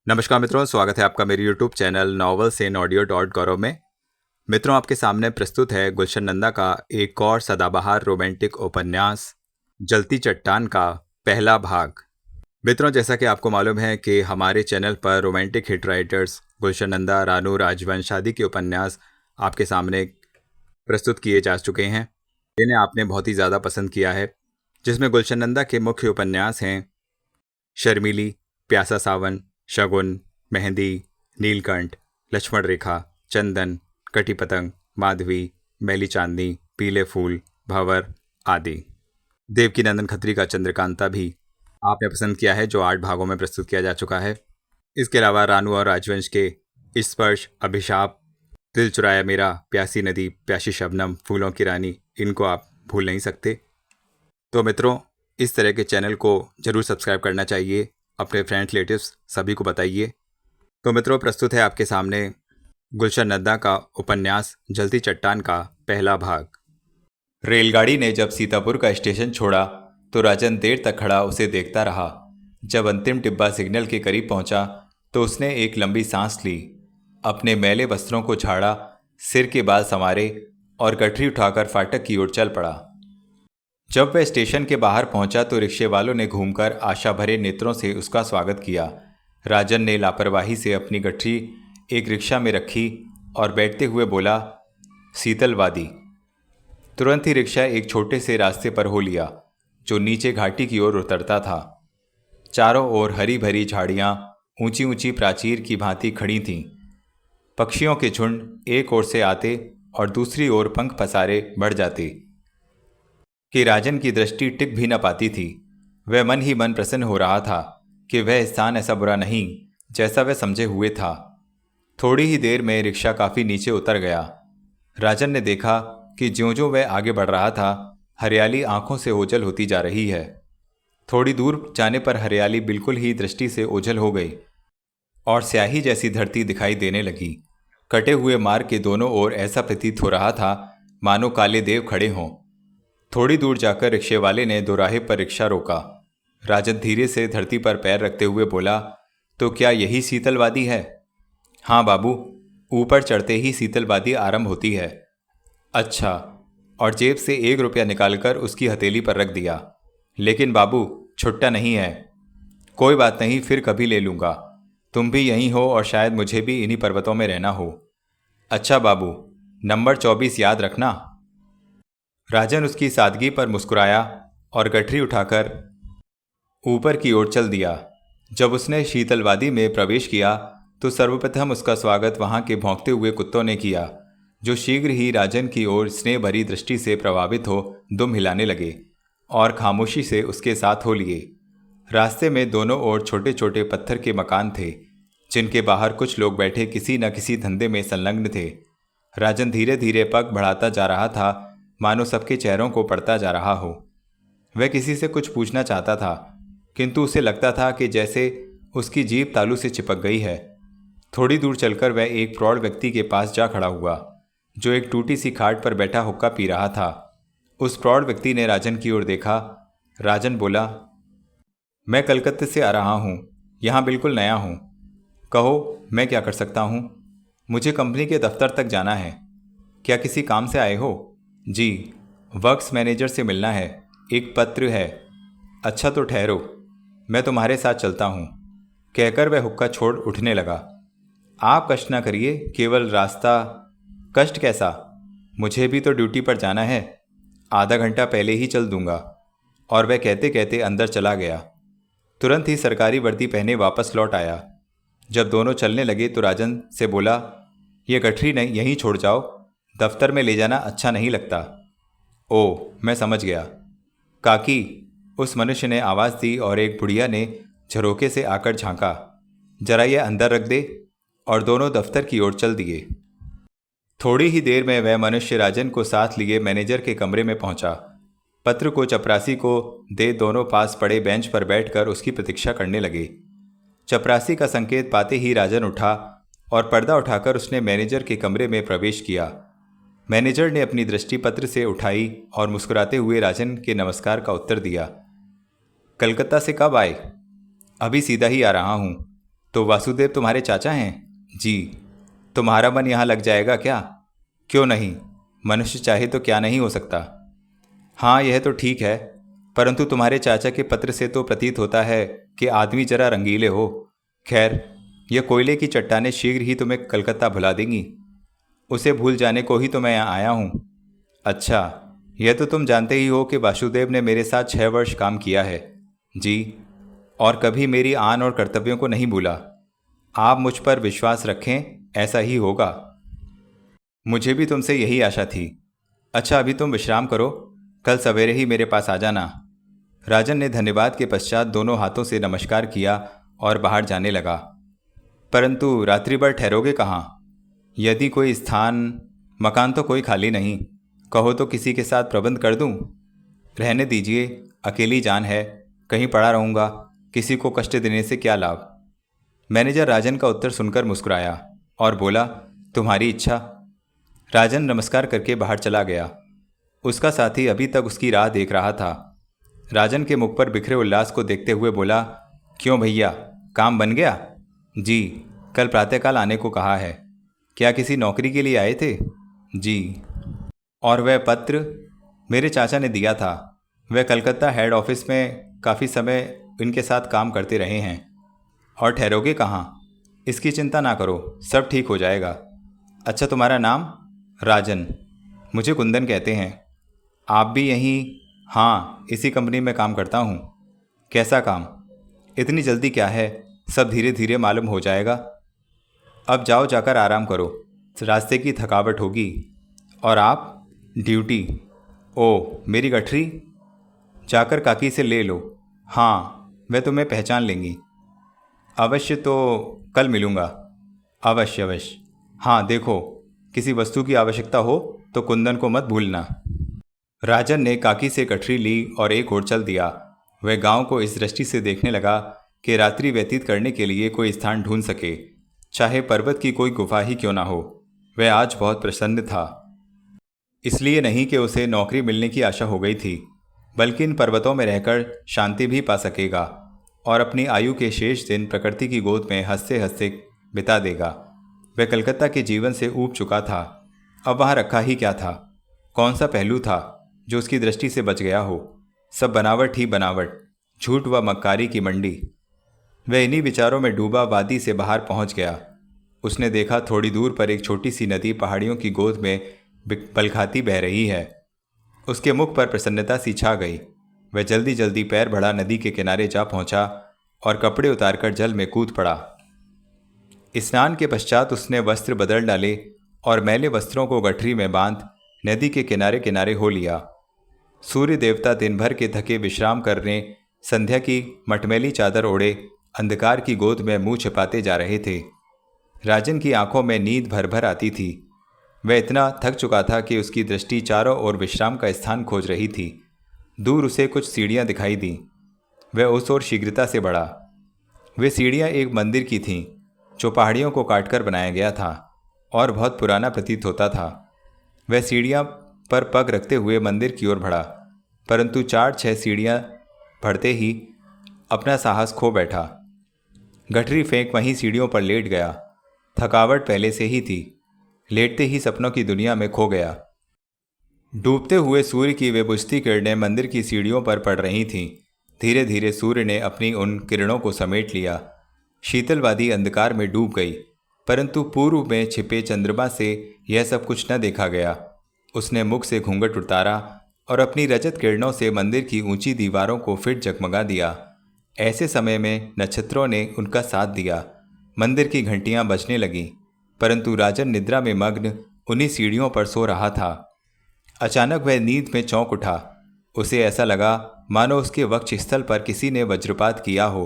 नमस्कार मित्रों, स्वागत है आपका मेरे YouTube channel novels in audio dot Gaurav में। मित्रों, आपके सामने प्रस्तुत है गुलशन नंदा का एक और सदाबहार रोमांटिक उपन्यास जलती चट्टान का पहला भाग। मित्रों, जैसा कि आपको मालूम है कि हमारे चैनल पर रोमांटिक हिट राइटर्स गुलशन नंदा, रानू, राजवंश आदि के उपन्यास आपके सामने प्रस्तुत किए जा चुके हैं, जिन्हें आपने बहुत ही ज़्यादा पसंद किया है। जिसमें गुलशन नंदा के मुख्य उपन्यास हैं शर्मीली, प्यासा सावन, शगुन, मेहंदी, नीलकंठ, लक्ष्मण रेखा, चंदन, कटी पतंग, माधवी, मैली चांदनी, पीले फूल, भंवर आदि। देवकीनंदन खत्री का चंद्रकांता भी आपने पसंद किया है, जो 8 भागों में प्रस्तुत किया जा चुका है। इसके अलावा रानू और राजवंश के स्पर्श, अभिशाप, दिल चुराया मेरा, प्यासी नदी, प्यासी शबनम, फूलों की रानी, इनको आप भूल नहीं सकते। तो मित्रों, इस तरह के चैनल को ज़रूर सब्सक्राइब करना चाहिए, अपने फ्रेंड्स, रिलेटिव्स सभी को बताइए। तो मित्रों, प्रस्तुत है आपके सामने गुलशन नंदा का उपन्यास जलती चट्टान का पहला भाग। रेलगाड़ी ने जब सीतापुर का स्टेशन छोड़ा तो राजन देर तक खड़ा उसे देखता रहा। जब अंतिम डिब्बा सिग्नल के करीब पहुंचा तो उसने एक लंबी सांस ली, अपने मैले वस्त्रों को झाड़ा, सिर के बाल संवारे और गठरी उठाकर फाटक की ओर चल पड़ा। जब वह स्टेशन के बाहर पहुंचा तो रिक्शे वालों ने घूमकर आशा भरे नेत्रों से उसका स्वागत किया। राजन ने लापरवाही से अपनी गठरी एक रिक्शा में रखी और बैठते हुए बोला, शीतलवादी। तुरंत ही रिक्शा एक छोटे से रास्ते पर हो लिया जो नीचे घाटी की ओर उतरता था। चारों ओर हरी भरी झाड़ियां ऊंची ऊंची प्राचीर की भांति खड़ी थीं। पक्षियों के झुंड एक ओर से आते और दूसरी ओर पंख पसारे बढ़ जाते कि राजन की दृष्टि टिक भी न पाती थी। वह मन ही मन प्रसन्न हो रहा था कि वह स्थान ऐसा बुरा नहीं जैसा वह समझे हुए था। थोड़ी ही देर में रिक्शा काफ़ी नीचे उतर गया। राजन ने देखा कि ज्यों-ज्यों वह आगे बढ़ रहा था, हरियाली आंखों से ओझल होती जा रही है। थोड़ी दूर जाने पर हरियाली बिल्कुल ही दृष्टि से ओझल हो गई और स्याही जैसी धरती दिखाई देने लगी। कटे हुए मार्ग के दोनों ओर ऐसा प्रतीत हो रहा था मानो काले देव खड़े हों। थोड़ी दूर जाकर रिक्शे वाले ने दोराहे पर रिक्शा रोका। राजन धीरे से धरती पर पैर रखते हुए बोला, तो क्या यही शीतलवादी है? हाँ बाबू, ऊपर चढ़ते ही शीतलवादी आरंभ होती है। अच्छा, और जेब से 1 रुपया निकालकर उसकी हथेली पर रख दिया। लेकिन बाबू, छुट्टा नहीं है। कोई बात नहीं, फिर कभी ले लूँगा। तुम भी यहीं हो और शायद मुझे भी इन्हीं पर्वतों में रहना हो। अच्छा बाबू, नंबर 24 याद रखना। राजन उसकी सादगी पर मुस्कुराया और गठरी उठाकर ऊपर की ओर चल दिया। जब उसने शीतलवादी में प्रवेश किया तो सर्वप्रथम उसका स्वागत वहां के भौंकते हुए कुत्तों ने किया, जो शीघ्र ही राजन की ओर स्नेह भरी दृष्टि से प्रभावित हो दुम हिलाने लगे और खामोशी से उसके साथ हो लिए। रास्ते में दोनों ओर छोटे छोटे पत्थर के मकान थे, जिनके बाहर कुछ लोग बैठे किसी न किसी धंधे में संलग्न थे। राजन धीरे धीरे पग बढ़ाता जा रहा था, मानो सबके चेहरों को पढ़ता जा रहा हो। वह किसी से कुछ पूछना चाहता था, किंतु उसे लगता था कि जैसे उसकी जीभ तालू से चिपक गई है। थोड़ी दूर चलकर वह एक प्रौढ़ व्यक्ति के पास जा खड़ा हुआ, जो एक टूटी सी खाट पर बैठा हुक्का पी रहा था। उस प्रौढ़ व्यक्ति ने राजन की ओर देखा। राजन बोला, मैं कलकत्ते से आ रहा हूँ, यहाँ बिल्कुल नया हूँ। कहो, मैं क्या कर सकता हूँ? मुझे कंपनी के दफ्तर तक जाना है। क्या किसी काम से आए हो? जी, वर्क्स मैनेजर से मिलना है, एक पत्र है। अच्छा तो ठहरो, मैं तुम्हारे साथ चलता हूँ, कहकर वह हुक्का छोड़ उठने लगा। आप कष्ट ना करिए, केवल रास्ता। कष्ट कैसा? मुझे भी तो ड्यूटी पर जाना है, आधा घंटा पहले ही चल दूंगा। और वह कहते कहते अंदर चला गया। तुरंत ही सरकारी वर्दी पहने वापस लौट आया। जब दोनों चलने लगे तो राजन से बोला, ये गठरी नहीं यहीं छोड़ जाओ, दफ्तर में ले जाना अच्छा नहीं लगता। ओह, मैं समझ गया। काकी, उस मनुष्य ने आवाज़ दी और एक बुढ़िया ने झरोके से आकर झांका। जरा ये अंदर रख दे। और दोनों दफ्तर की ओर चल दिए। थोड़ी ही देर में वह मनुष्य राजन को साथ लिए मैनेजर के कमरे में पहुंचा। पत्र को चपरासी को दे दोनों पास पड़े बेंच पर बैठकर उसकी प्रतीक्षा करने लगे। चपरासी का संकेत पाते ही राजन उठा और पर्दा उठाकर उसने मैनेजर के कमरे में प्रवेश किया। मैनेजर ने अपनी दृष्टि पत्र से उठाई और मुस्कुराते हुए राजन के नमस्कार का उत्तर दिया। कलकत्ता से कब आए? अभी सीधा ही आ रहा हूँ। तो वासुदेव तुम्हारे चाचा हैं? जी। तुम्हारा मन यहाँ लग जाएगा क्या? क्यों नहीं, मनुष्य चाहे तो क्या नहीं हो सकता। हाँ, यह तो ठीक है, परंतु तुम्हारे चाचा के पत्र से तो प्रतीत होता है कि आदमी जरा रंगीले हो। खैर, यह कोयले की चट्टानें शीघ्र ही तुम्हें कलकत्ता भुला देंगी। उसे भूल जाने को ही तो मैं यहाँ आया हूँ। अच्छा, यह तो तुम जानते ही हो कि वासुदेव ने मेरे साथ 6 वर्ष काम किया है। जी। और कभी मेरी आन और कर्तव्यों को नहीं भूला। आप मुझ पर विश्वास रखें, ऐसा ही होगा। मुझे भी तुमसे यही आशा थी। अच्छा, अभी तुम विश्राम करो, कल सवेरे ही मेरे पास आ जाना। राजन ने धन्यवाद के पश्चात दोनों हाथों से नमस्कार किया और बाहर जाने लगा। परंतु रात्रि भर ठहरोगे कहाँ? यदि कोई स्थान, मकान तो कोई खाली नहीं, कहो तो किसी के साथ प्रबंध कर दूं? रहने दीजिए, अकेली जान है, कहीं पड़ा रहूंगा, किसी को कष्ट देने से क्या लाभ। मैनेजर राजन का उत्तर सुनकर मुस्कुराया और बोला, तुम्हारी इच्छा। राजन नमस्कार करके बाहर चला गया। उसका साथी अभी तक उसकी राह देख रहा था। राजन के मुख पर बिखरे उल्लास को देखते हुए बोला, क्यों भैया, काम बन गया? जी, कल प्रातःकाल आने को कहा है। क्या किसी नौकरी के लिए आए थे? जी। और वह पत्र मेरे चाचा ने दिया था। वह कलकत्ता हेड ऑफिस में काफ़ी समय इनके साथ काम करते रहे हैं। और ठहरोगे कहाँ? इसकी चिंता ना करो, सब ठीक हो जाएगा। अच्छा, तुम्हारा नाम? राजन। मुझे कुंदन कहते हैं। आप भी यहीं? हाँ, इसी कंपनी में काम करता हूँ। कैसा काम? इतनी जल्दी क्या है, सब धीरे धीरे मालूम हो जाएगा। अब जाओ, जाकर आराम करो, रास्ते की थकावट होगी। और आप? ड्यूटी। ओ, मेरी गठरी? जाकर काकी से ले लो। हाँ, वह तुम्हें पहचान लेंगी। अवश्य, तो कल मिलूँगा। अवश्य अवश्य। हाँ, देखो, किसी वस्तु की आवश्यकता हो तो कुंदन को मत भूलना। राजन ने काकी से गठरी ली और एक ओर चल दिया। वह गांव को इस दृष्टि से देखने लगा कि रात्रि व्यतीत करने के लिए कोई स्थान ढूंढ सके, चाहे पर्वत की कोई गुफा ही क्यों ना हो। वह आज बहुत प्रसन्न था। इसलिए नहीं कि उसे नौकरी मिलने की आशा हो गई थी, बल्कि इन पर्वतों में रहकर शांति भी पा सकेगा और अपनी आयु के शेष दिन प्रकृति की गोद में हंसते हंसते बिता देगा। वह कलकत्ता के जीवन से ऊब चुका था। अब वहाँ रखा ही क्या था? कौन सा पहलू था जो उसकी दृष्टि से बच गया हो? सब बनावट ही बनावट, झूठ व मक्कारी की मंडी। वह इन्हीं विचारों में डूबा वादी से बाहर पहुंच गया। उसने देखा थोड़ी दूर पर एक छोटी सी नदी पहाड़ियों की गोद में बलखाती बह रही है। उसके मुख पर प्रसन्नता सी छा गई। वह जल्दी जल्दी पैर बढ़ा नदी के किनारे जा पहुंचा और कपड़े उतारकर जल में कूद पड़ा। स्नान के पश्चात उसने वस्त्र बदल डाले और मैले वस्त्रों को गठरी में बांध नदी के किनारे किनारे हो लिया। सूर्य देवता दिन भर के थके विश्राम करने संध्या की मटमैली चादर ओढ़े अंधकार की गोद में मुंह छिपाते जा रहे थे। राजन की आंखों में नींद भर भर आती थी। वह इतना थक चुका था कि उसकी दृष्टि चारों ओर विश्राम का स्थान खोज रही थी। दूर उसे कुछ सीढ़ियां दिखाई दीं। वह उस ओर शीघ्रता से बढ़ा। वे सीढ़ियां एक मंदिर की थीं, जो पहाड़ियों को काटकर बनाया गया था और बहुत पुराना प्रतीत होता था। वह सीढ़ियां पर पग रखते हुए मंदिर की ओर बढ़ा, परंतु 4-6 सीढ़ियां बढ़ते ही अपना साहस खो बैठा। गठरी फेंक वहीं सीढ़ियों पर लेट गया। थकावट पहले से ही थी। लेटते ही सपनों की दुनिया में खो गया। डूबते हुए सूर्य की वे बुझती किरणें मंदिर की सीढ़ियों पर पड़ रही थीं। धीरे धीरे सूर्य ने अपनी उन किरणों को समेट लिया। शीतलवादी अंधकार में डूब गई, परंतु पूर्व में छिपे चंद्रमा से यह सब कुछ न देखा गया। उसने मुख से घूंघट उतारा और अपनी रजत किरणों से मंदिर की ऊंची दीवारों को फिर जगमगा दिया। ऐसे समय में नक्षत्रों ने उनका साथ दिया। मंदिर की घंटियां बजने लगीं, परंतु राजन निद्रा में मग्न उन्हीं सीढ़ियों पर सो रहा था। अचानक वह नींद में चौंक उठा। उसे ऐसा लगा मानो उसके वक्षस्थल पर किसी ने वज्रपात किया हो।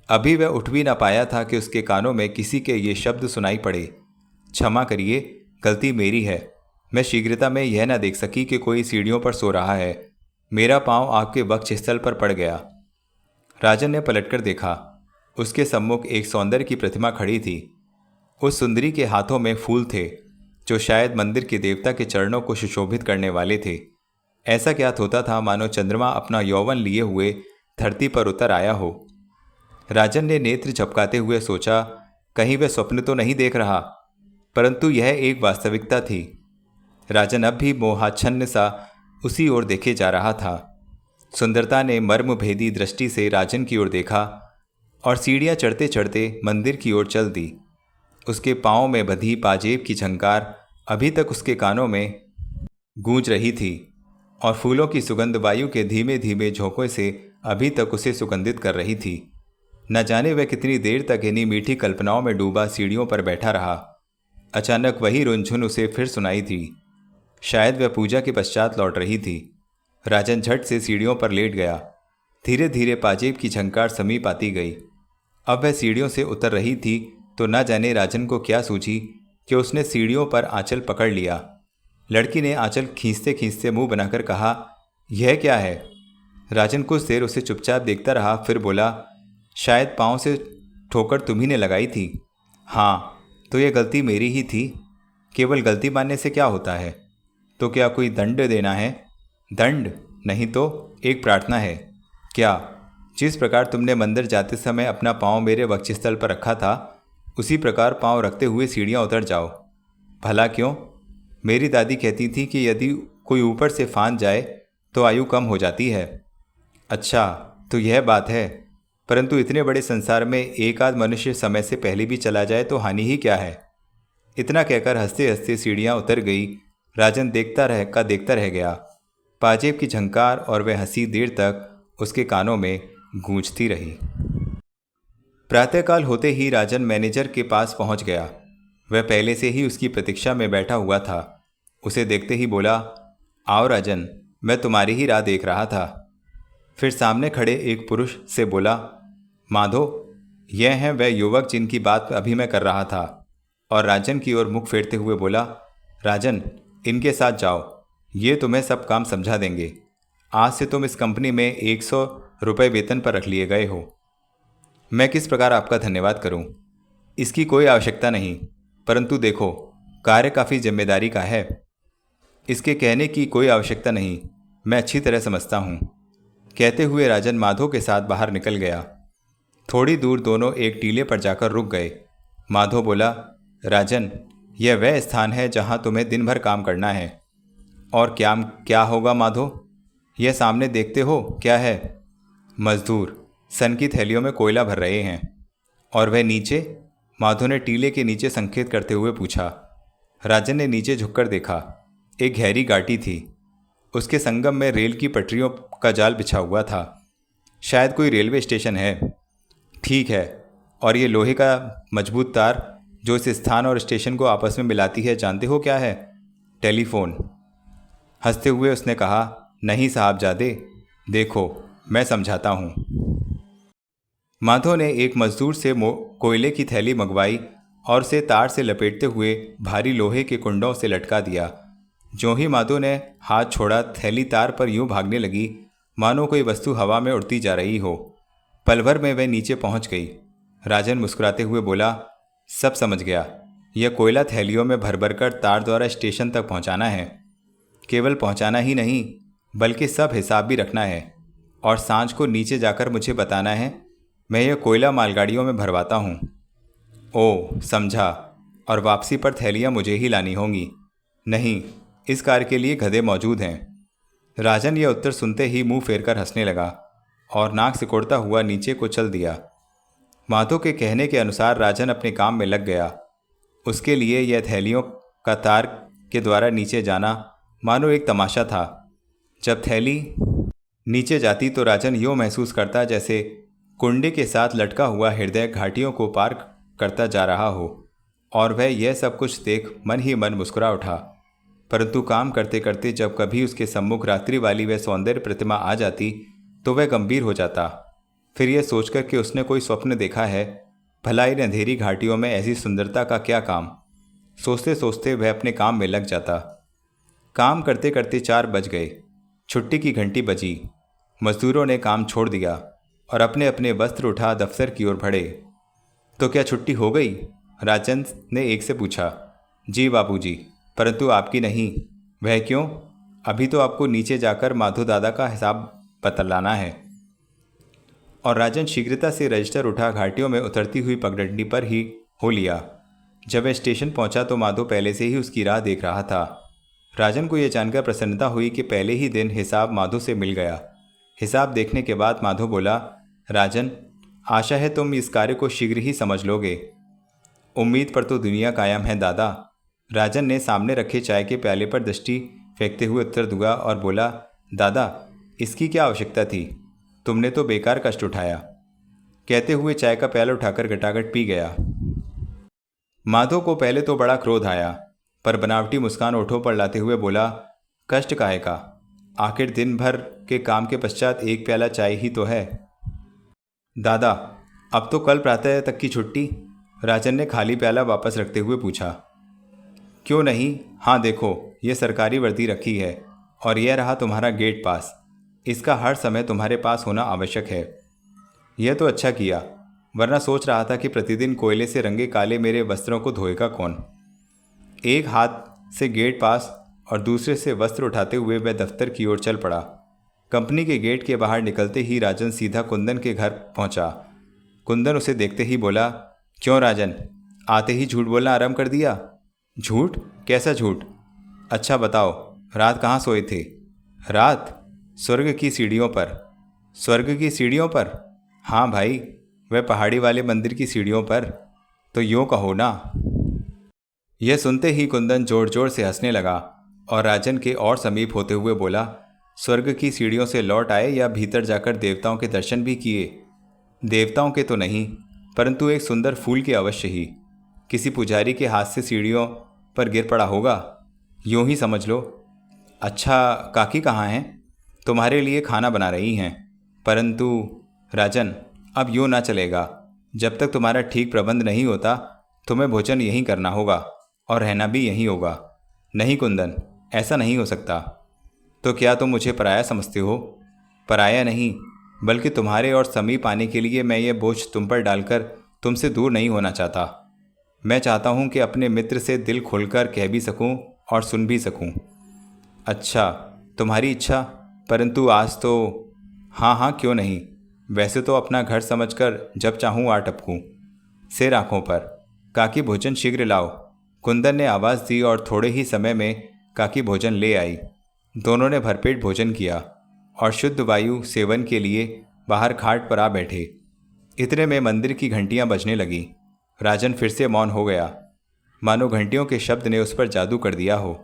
अभी वह उठ भी न पाया था कि उसके कानों में किसी के ये शब्द सुनाई पड़े, क्षमा करिए, गलती मेरी है। मैं शीघ्रता में यह न देख सकी कि कोई सीढ़ियों पर सो रहा है। मेरा पांव आपके वक्षस्थल पर पड़ गया। राजन ने पलटकर देखा। उसके सम्मुख एक सौंदर्य की प्रतिमा खड़ी थी। उस सुंदरी के हाथों में फूल थे, जो शायद मंदिर के देवता के चरणों को सुशोभित करने वाले थे। ऐसा ज्ञात होता था मानो चंद्रमा अपना यौवन लिए हुए धरती पर उतर आया हो। राजन ने नेत्र झपकाते हुए सोचा, कहीं वह स्वप्न तो नहीं देख रहा, परंतु यह एक वास्तविकता थी। राजन अब भी मोहाच्छन्न सा उसी ओर देखे जा रहा था। सुंदरता ने मर्मभेदी दृष्टि से राजन की ओर देखा और सीढ़ियां चढ़ते चढ़ते मंदिर की ओर चल दी। उसके पांव में बंधी पाजेब की झंकार अभी तक उसके कानों में गूंज रही थी और फूलों की सुगंध वायु के धीमे धीमे झोंकों से अभी तक उसे सुगंधित कर रही थी। न जाने वह कितनी देर तक इन्हीं मीठी कल्पनाओं में डूबा सीढ़ियों पर बैठा रहा। अचानक वही रुनझुन उसे फिर सुनाई थी। शायद वह पूजा के पश्चात लौट रही थी। राजन झट से सीढ़ियों पर लेट गया। धीरे धीरे पाजेब की झंकार समीप आती गई। अब वह सीढ़ियों से उतर रही थी तो न जाने राजन को क्या सूझी कि उसने सीढ़ियों पर आंचल पकड़ लिया। लड़की ने आंचल खींचते खींचते मुंह बनाकर कहा, यह क्या है? राजन कुछ देर उसे चुपचाप देखता रहा, फिर बोला, शायद पाँव से ठोकर तुम्ही ने लगाई थी। हाँ, तो यह गलती मेरी ही थी। केवल गलती मानने से क्या होता है? तो क्या कोई दंड देना है? दंड नहीं तो एक प्रार्थना है। क्या? जिस प्रकार तुमने मंदिर जाते समय अपना पाँव मेरे वक्षस्थल पर रखा था, उसी प्रकार पाँव रखते हुए सीढ़ियाँ उतर जाओ। भला क्यों? मेरी दादी कहती थी कि यदि कोई ऊपर से फांद जाए तो आयु कम हो जाती है। अच्छा, तो यह बात है। परंतु इतने बड़े संसार में एक आध मनुष्य समय से पहले भी चला जाए तो हानि ही क्या है? इतना कहकर हंसते हंसते सीढ़ियाँ उतर गई। राजन देखता रह गया। पाजेब की झंकार और वह हंसी देर तक उसके कानों में गूंजती रही। प्रातःकाल होते ही राजन मैनेजर के पास पहुंच गया। वह पहले से ही उसकी प्रतीक्षा में बैठा हुआ था। उसे देखते ही बोला, आओ राजन, मैं तुम्हारी ही राह देख रहा था। फिर सामने खड़े एक पुरुष से बोला, माधो, यह हैं वह युवक जिनकी बात अभी मैं कर रहा था। और राजन की ओर मुख फेरते हुए बोला, राजन, इनके साथ जाओ, ये तुम्हें सब काम समझा देंगे। आज से तुम इस कंपनी में 100 रुपये वेतन पर रख लिए गए हो। मैं किस प्रकार आपका धन्यवाद करूं? इसकी कोई आवश्यकता नहीं, परंतु देखो, कार्य काफ़ी जिम्मेदारी का है। इसके कहने की कोई आवश्यकता नहीं, मैं अच्छी तरह समझता हूं। कहते हुए राजन माधो के साथ बाहर निकल गया। थोड़ी दूर दोनों एक टीले पर जाकर रुक गए। माधो बोला, राजन, यह वह स्थान है जहां तुम्हें दिन भर काम करना है। और क्या होगा माधो? यह सामने देखते हो क्या है? मजदूर सन की थैलियों में कोयला भर रहे हैं। और वह नीचे? माधो ने टीले के नीचे संकेत करते हुए पूछा। राजन ने नीचे झुककर देखा। एक गहरी घाटी थी। उसके संगम में रेल की पटरियों का जाल बिछा हुआ था। शायद कोई रेलवे स्टेशन है। ठीक है, और ये लोहे का मजबूत तार जो इस स्थान और स्टेशन को आपस में मिलाती है, जानते हो क्या है? टेलीफोन। हंसते हुए उसने कहा, नहीं साहबजादे, देखो मैं समझाता हूँ। माधो ने एक मजदूर से कोयले की थैली मंगवाई और उसे तार से लपेटते हुए भारी लोहे के कुंडों से लटका दिया। जो ही माधो ने हाथ छोड़ा, थैली तार पर यूं भागने लगी मानो कोई वस्तु हवा में उड़ती जा रही हो। पल भर में वह नीचे पहुंच गई। राजन मुस्कुराते हुए बोला, सब समझ गया। यह कोयला थैलियों में भर भर कर तार द्वारा स्टेशन तक पहुंचाना है। केवल पहुंचाना ही नहीं, बल्कि सब हिसाब भी रखना है। और सांझ को नीचे जाकर मुझे बताना है। मैं यह कोयला मालगाड़ियों में भरवाता हूँ। ओ, समझा। और वापसी पर थैलियाँ मुझे ही लानी होंगी। नहीं, इस कार्य के लिए गधे मौजूद हैं। राजन यह उत्तर सुनते ही मुंह फेरकर हंसने लगा और नाक सिकोड़ता हुआ नीचे को चल दिया। माधो के कहने के अनुसार राजन अपने काम में लग गया। उसके लिए यह थैलियों का तार के द्वारा नीचे जाना मानो एक तमाशा था। जब थैली नीचे जाती तो राजन यूँ महसूस करता जैसे कुंडे के साथ लटका हुआ हृदय घाटियों को पार करता जा रहा हो। और वह यह सब कुछ देख मन ही मन मुस्कुरा उठा। परंतु काम करते करते जब कभी उसके सम्मुख रात्रि वाली वह सौंदर्य प्रतिमा आ जाती तो वह गंभीर हो जाता। फिर यह सोचकर कि उसने कोई स्वप्न देखा है। भला इन अंधेरी घाटियों में ऐसी सुंदरता का क्या काम? सोचते सोचते वह अपने काम में लग जाता। काम करते करते 4 बज गए। छुट्टी की घंटी बजी। मजदूरों ने काम छोड़ दिया और अपने अपने वस्त्र उठा दफ्तर की ओर बढ़े। तो क्या छुट्टी हो गई? राजन ने एक से पूछा। जी बाबूजी, परंतु आपकी नहीं। वह क्यों? अभी तो आपको नीचे जाकर माधो दादा का हिसाब बतलाना है। और राजन शीघ्रता से रजिस्टर उठा घाटियों में उतरती हुई पगडंडी पर ही हो लिया। जब वह स्टेशन पहुंचा तो माधो पहले से ही उसकी राह देख रहा था। राजन को यह जानकर प्रसन्नता हुई कि पहले ही दिन हिसाब माधो से मिल गया। हिसाब देखने के बाद माधो बोला, राजन, आशा है तुम इस कार्य को शीघ्र ही समझ लोगे। उम्मीद पर तो दुनिया कायम है दादा। राजन ने सामने रखे चाय के प्याले पर दृष्टि फेंकते हुए उत्तर दिया और बोला, दादा, इसकी क्या आवश्यकता थी? तुमने तो बेकार कष्ट उठाया। कहते हुए चाय का प्याला उठाकर गटागट पी गया। माधो को पहले तो बड़ा क्रोध आया, पर बनावटी मुस्कान ओठों पर लाते हुए बोला, कष्ट काहे का? आखिर दिन भर के काम के पश्चात एक प्याला चाय ही तो है। दादा, अब तो कल प्रातः तक की छुट्टी? राजन ने खाली प्याला वापस रखते हुए पूछा। क्यों नहीं, हाँ देखो, ये सरकारी वर्दी रखी है और यह रहा तुम्हारा गेट पास। इसका हर समय तुम्हारे पास होना आवश्यक है। यह तो अच्छा किया, वरना सोच रहा था कि प्रतिदिन कोयले से रंगे काले मेरे वस्त्रों को धोएगा कौन। एक हाथ से गेट पास और दूसरे से वस्त्र उठाते हुए वह दफ्तर की ओर चल पड़ा। कंपनी के गेट के बाहर निकलते ही राजन सीधा कुंदन के घर पहुंचा। कुंदन उसे देखते ही बोला, क्यों राजन, आते ही झूठ बोलना आरंभ कर दिया? झूठ? कैसा झूठ? अच्छा बताओ, रात कहाँ सोए थे? रात? स्वर्ग की सीढ़ियों पर। स्वर्ग की सीढ़ियों पर? हाँ भाई, वह पहाड़ी वाले मंदिर की सीढ़ियों पर। तो यूँ कहो ना। यह सुनते ही कुंदन जोर जोर से हंसने लगा और राजन के और समीप होते हुए बोला, स्वर्ग की सीढ़ियों से लौट आए या भीतर जाकर देवताओं के दर्शन भी किए? देवताओं के तो नहीं, परंतु एक सुंदर फूल के अवश्य ही। किसी पुजारी के हाथ से सीढ़ियों पर गिर पड़ा होगा, यूं ही समझ लो। अच्छा, काकी कहाँ हैं? तुम्हारे लिए खाना बना रही हैं। परंतु राजन, अब यूँ ना चलेगा। जब तक तुम्हारा ठीक प्रबंध नहीं होता तुम्हें भोजन यहीं करना होगा और रहना भी यहीं होगा। नहीं कुंदन, ऐसा नहीं हो सकता। तो क्या तुम मुझे पराया समझते हो? पराया नहीं, बल्कि तुम्हारे और समीप आने के लिए मैं ये बोझ तुम पर डालकर तुमसे दूर नहीं होना चाहता। मैं चाहता हूँ कि अपने मित्र से दिल खोलकर कह भी सकूँ और सुन भी सकूँ। अच्छा, तुम्हारी इच्छा, परंतु आज तो। हाँ हाँ, क्यों नहीं। वैसे तो अपना घर समझकर जब चाहूँ आ टपकूँ। सिर आँखों पर। काकी भोजन शीघ्र लाओ। कुंदन ने आवाज़ दी और थोड़े ही समय में काकी भोजन ले आई। दोनों ने भरपेट भोजन किया और शुद्ध वायु सेवन के लिए बाहर खाट पर आ बैठे। इतने में मंदिर की घंटियां बजने लगी। राजन फिर से मौन हो गया, मानो घंटियों के शब्द ने उस पर जादू कर दिया हो।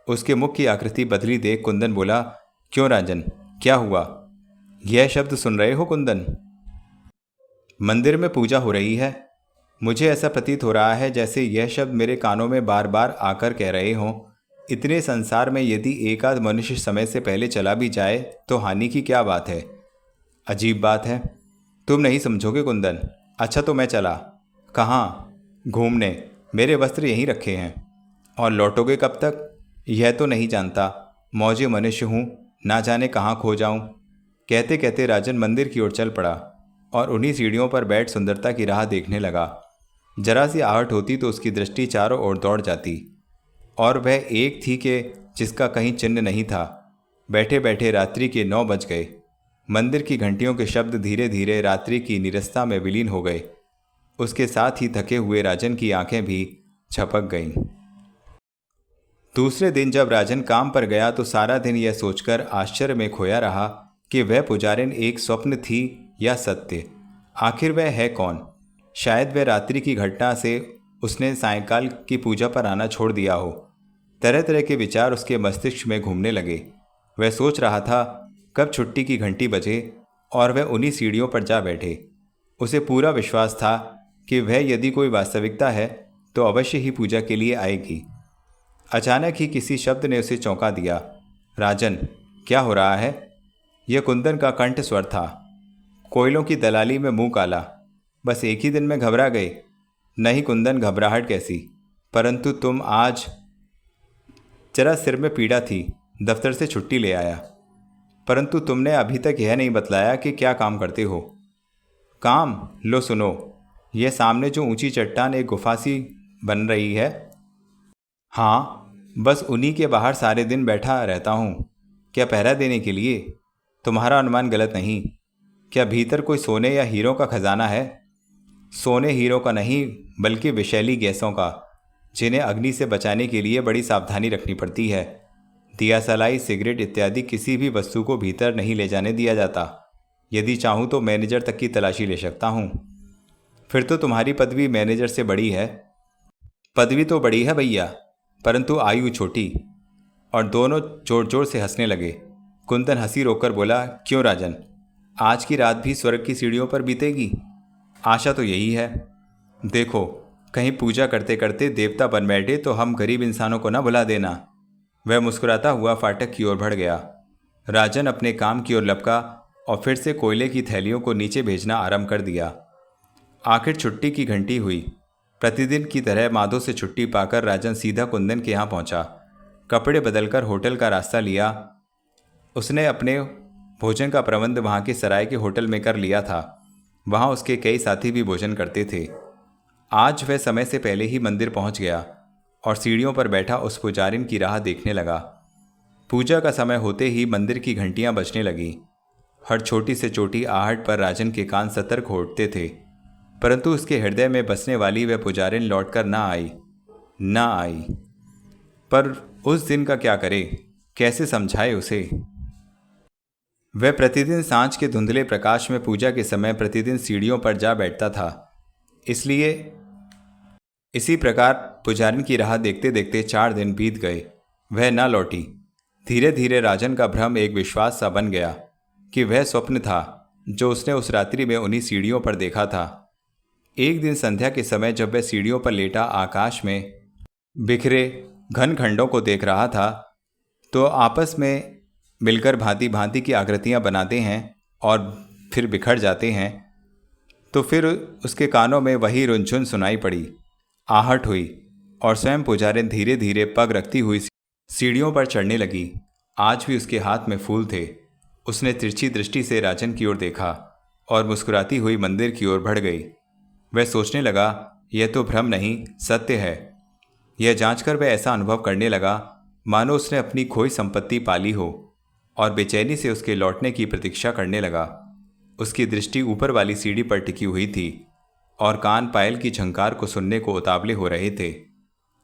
उसके मुख की आकृति बदली देख कुंदन बोला, क्यों राजन, क्या हुआ? यह शब्द सुन रहे हो कुंदन? मंदिर में पूजा हो रही है। मुझे ऐसा प्रतीत हो रहा है जैसे यह शब्द मेरे कानों में बार बार आकर कह रहे हों, इतने संसार में यदि एक आध मनुष्य समय से पहले चला भी जाए तो हानि की क्या बात है। अजीब बात है, तुम नहीं समझोगे कुंदन। अच्छा, तो मैं चला। कहाँ? घूमने। मेरे वस्त्र यहीं रखे हैं। और लौटोगे कब तक? यह तो नहीं जानता। मौजे मनुष्य हूँ, ना जाने कहाँ खो जाऊँ। कहते कहते राजन मंदिर की ओर चल पड़ा और उन्हीं सीढ़ियों पर बैठ सुंदरता की राह देखने लगा। जरा सी आहट होती तो उसकी दृष्टि चारों ओर दौड़ जाती, और वह एक थी कि जिसका कहीं चिन्ह नहीं था। बैठे बैठे रात्रि के 9 बज गए। मंदिर की घंटियों के शब्द धीरे धीरे रात्रि की निरस्ता में विलीन हो गए। उसके साथ ही थके हुए राजन की आंखें भी झपक गईं। दूसरे दिन जब राजन काम पर गया तो सारा दिन यह सोचकर आश्चर्य में खोया रहा कि वह पुजारिन एक स्वप्न थी या सत्य। आखिर वह है कौन? शायद वह रात्रि की घटना से उसने सायंकाल की पूजा पर आना छोड़ दिया हो। तरह तरह के विचार उसके मस्तिष्क में घूमने लगे। वह सोच रहा था कब छुट्टी की घंटी बजे और वह उन्हीं सीढ़ियों पर जा बैठे। उसे पूरा विश्वास था कि वह यदि कोई वास्तविकता है तो अवश्य ही पूजा के लिए आएगी। अचानक ही किसी शब्द ने उसे चौंका दिया। राजन, क्या हो रहा है? यह कुंदन का कंठ स्वर था। कोयलों की दलाली में मुंह काला। बस एक ही दिन में घबरा गए? नहीं कुंदन, घबराहट कैसी, परंतु तुम आज। जरा सिर में पीड़ा थी, दफ्तर से छुट्टी ले आया। परंतु तुमने अभी तक यह नहीं बतलाया कि क्या काम करते हो। काम? लो सुनो, यह सामने जो ऊंची चट्टान एक गुफा सी बन रही है। हाँ, बस उन्हीं के बाहर सारे दिन बैठा रहता हूँ। क्या पहरा देने के लिए? तुम्हारा अनुमान गलत नहीं। क्या भीतर कोई सोने या हीरों का खजाना है? सोने हीरों का नहीं, बल्कि विषैली गैसों का, जिन्हें अग्नि से बचाने के लिए बड़ी सावधानी रखनी पड़ती है। दिया सलाई, सिगरेट इत्यादि किसी भी वस्तु को भीतर नहीं ले जाने दिया जाता। यदि चाहूँ तो मैनेजर तक की तलाशी ले सकता हूँ। फिर तो तुम्हारी पदवी मैनेजर से बड़ी है। पदवी तो बड़ी है भैया, परंतु आयु छोटी। और दोनों जोर जोर से हंसने लगे। कुंदन हंसी रोककर बोला, क्यों राजन, आज की रात भी स्वर्ग की सीढ़ियों पर बीतेगी? आशा तो यही है। देखो, कहीं पूजा करते करते देवता बन बैठे तो हम गरीब इंसानों को ना भुला देना। वह मुस्कुराता हुआ फाटक की ओर बढ़ गया। राजन अपने काम की ओर लपका और फिर से कोयले की थैलियों को नीचे भेजना आरंभ कर दिया। आखिर छुट्टी की घंटी हुई। प्रतिदिन की तरह माधो से छुट्टी पाकर राजन सीधा कुंदन के यहाँ पहुंचा। कपड़े बदलकर होटल का रास्ता लिया। उसने अपने भोजन का प्रबंध वहाँ के सराय के होटल में कर लिया था। वहाँ उसके कई साथी भी भोजन करते थे। आज वह समय से पहले ही मंदिर पहुँच गया और सीढ़ियों पर बैठा उस पुजारिन की राह देखने लगा। पूजा का समय होते ही मंदिर की घंटियां बजने लगी। हर छोटी से छोटी आहट पर राजन के कान सतर्क हो उठते थे, परंतु उसके हृदय में बसने वाली वह पुजारिन लौटकर ना आई। पर उस दिन का क्या करे, कैसे समझाए उसे? वह प्रतिदिन सांझ के धुंधले प्रकाश में पूजा के समय प्रतिदिन सीढ़ियों पर जा बैठता था। इसलिए इसी प्रकार पुजारिन की राह देखते देखते 4 दिन बीत गए। वह न लौटी। धीरे धीरे राजन का भ्रम एक विश्वास सा बन गया कि वह स्वप्न था जो उसने उस रात्रि में उन्हीं सीढ़ियों पर देखा था। एक दिन संध्या के समय जब वह सीढ़ियों पर लेटा आकाश में बिखरे घन खंडों को देख रहा था, तो आपस में मिलकर भांति भांति की आकृतियां बनाते हैं और फिर बिखर जाते हैं, तो फिर उसके कानों में वही रुनझुन सुनाई पड़ी। आहट हुई और स्वयं पुजारिन धीरे धीरे पग रखती हुई सीढ़ियों पर चढ़ने लगी। आज भी उसके हाथ में फूल थे। उसने तिरछी दृष्टि से राजन की ओर देखा और मुस्कुराती हुई मंदिर की ओर बढ़ गई। वह सोचने लगा, यह तो भ्रम नहीं, सत्य है। यह जांचकर वह ऐसा अनुभव करने लगा मानो उसने अपनी खोई संपत्ति पाली हो और बेचैनी से उसके लौटने की प्रतीक्षा करने लगा। उसकी दृष्टि ऊपर वाली सीढ़ी पर टिकी हुई थी और कान पायल की झंकार को सुनने को उतावले हो रहे थे।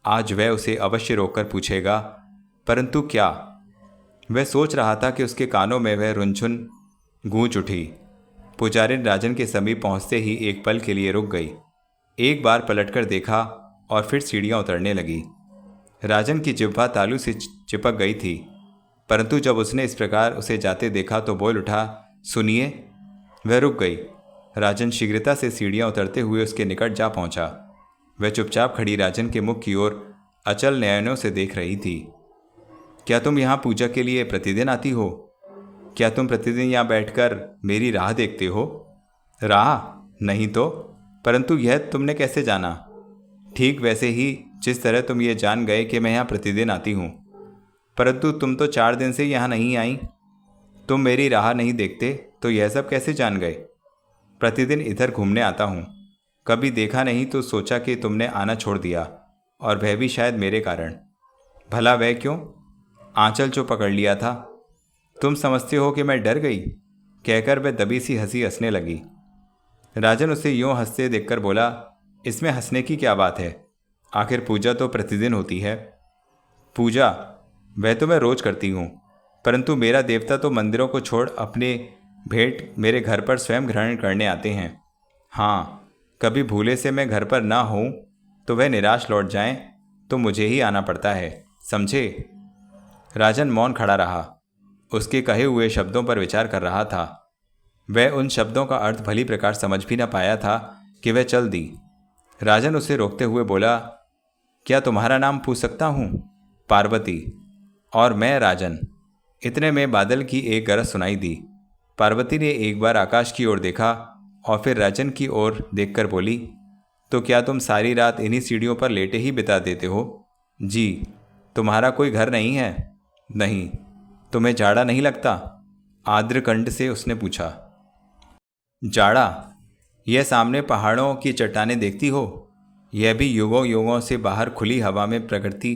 आज वह उसे अवश्य रोककर पूछेगा, परंतु क्या? वह सोच रहा था कि उसके कानों में वह रुनझुन गूंज उठी। पुजारिन राजन के समीप पहुंचते ही एक पल के लिए रुक गई। एक बार पलटकर देखा और फिर सीढ़ियां उतरने लगी। राजन की जिह्वा तालू से चिपक गई थी, परंतु जब उसने इस प्रकार उसे जाते देखा तो बोल उठा, सुनिए। वह रुक गई। राजन शीघ्रता से सीढ़ियां उतरते हुए उसके निकट जा पहुंचा। वह चुपचाप खड़ी राजन के मुख की ओर अचल नयनों से देख रही थी। क्या तुम यहाँ पूजा के लिए प्रतिदिन आती हो? क्या तुम प्रतिदिन यहाँ बैठकर मेरी राह देखते हो? राह नहीं तो, परंतु यह तुमने कैसे जाना? ठीक वैसे ही जिस तरह तुम ये जान गए कि मैं यहाँ प्रतिदिन आती हूँ। परंतु तुम तो 4 दिन से यहाँ नहीं आई। तुम मेरी राह नहीं देखते तो यह सब कैसे जान गए? प्रतिदिन इधर घूमने आता हूँ। कभी देखा नहीं तो सोचा कि तुमने आना छोड़ दिया, और वह भी शायद मेरे कारण। भला वह क्यों? आंचल जो पकड़ लिया था। तुम समझते हो कि मैं डर गई? कहकर वह दबी सी हंसी हंसने लगी। राजन उसे यूं हंसते देखकर बोला, इसमें हंसने की क्या बात है? आखिर पूजा तो प्रतिदिन होती है। पूजा वह तो मैं रोज करती हूँ, परंतु मेरा देवता तो मंदिरों को छोड़ अपने भेंट मेरे घर पर स्वयं ग्रहण करने आते हैं। हाँ, कभी भूले से मैं घर पर ना हूँ तो वह निराश लौट जाएं तो मुझे ही आना पड़ता है, समझे? राजन मौन खड़ा रहा। उसके कहे हुए शब्दों पर विचार कर रहा था। वह उन शब्दों का अर्थ भली प्रकार समझ भी न पाया था कि वह चल दी। राजन उसे रोकते हुए बोला, क्या तुम्हारा नाम पूछ सकता हूँ? पार्वती। और मैं राजन। इतने में बादल की एक गरज सुनाई दी। पार्वती ने एक बार आकाश की ओर देखा और फिर राजन की ओर देखकर बोली, तो क्या तुम सारी रात इन्हीं सीढ़ियों पर लेटे ही बिता देते हो? जी। तुम्हारा कोई घर नहीं है? नहीं। तुम्हें जाड़ा नहीं लगता? आर्द्र कंठ से उसने पूछा। जाड़ा? यह सामने पहाड़ों की चट्टानें देखती हो? यह भी युगों युगों से बाहर खुली हवा में प्रकृति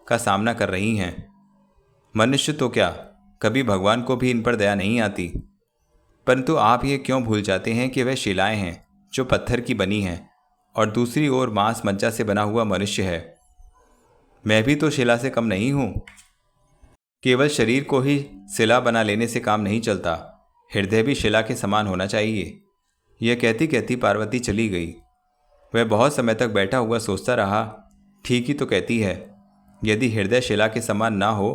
का सामना कर रही हैं। मनुष्य तो क्या, कभी भगवान को भी इन पर दया नहीं आती। परंतु आप ये क्यों भूल जाते हैं कि वह शिलाएं हैं जो पत्थर की बनी हैं और दूसरी ओर मांस मज्जा से बना हुआ मनुष्य है। मैं भी तो शिला से कम नहीं हूं। केवल शरीर को ही शिला बना लेने से काम नहीं चलता, हृदय भी शिला के समान होना चाहिए। यह कहती कहती पार्वती चली गई। वह बहुत समय तक बैठा हुआ सोचता रहा। ठीक ही तो कहती है, यदि हृदय शिला के समान ना हो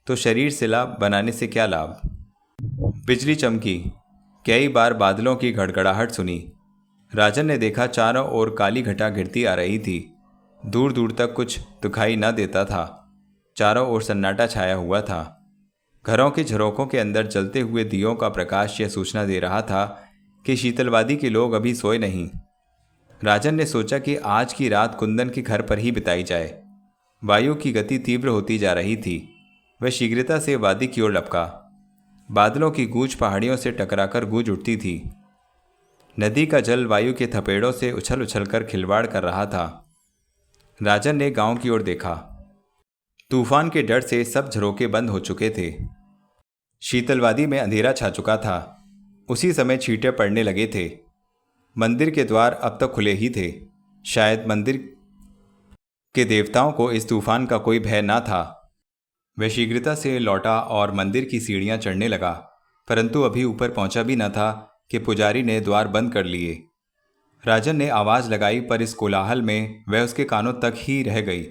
तो शरीर शिला बनाने से क्या लाभ। बिजली चमकी, कई बार बादलों की गड़गड़ाहट सुनी। राजन ने देखा चारों ओर काली घटा घिरती आ रही थी। दूर दूर तक कुछ दिखाई न देता था। चारों ओर सन्नाटा छाया हुआ था। घरों के झरोकों के अंदर जलते हुए दियों का प्रकाश यह सूचना दे रहा था कि शीतलवादी के लोग अभी सोए नहीं। राजन ने सोचा कि आज की रात कुंदन के घर पर ही बिताई जाए। वायु की गति तीव्र होती जा रही थी। वह शीघ्रता से वादी की ओर लपका। बादलों की गूंज पहाड़ियों से टकराकर गूंज उठती थी। नदी का जल वायु के थपेड़ों से उछल उछल कर खिलवाड़ कर रहा था। राजन ने गांव की ओर देखा। तूफान के डर से सब झरोके बंद हो चुके थे। शीतलवादी में अंधेरा छा चुका था। उसी समय छींटे पड़ने लगे थे। मंदिर के द्वार अब तक खुले ही थे। शायद मंदिर के देवताओं को इस तूफान का कोई भय ना था। वह शीघ्रता से लौटा और मंदिर की सीढ़ियां चढ़ने लगा, परंतु अभी ऊपर पहुंचा भी न था कि पुजारी ने द्वार बंद कर लिए। राजन ने आवाज लगाई, पर इस कोलाहल में वह उसके कानों तक ही रह गई।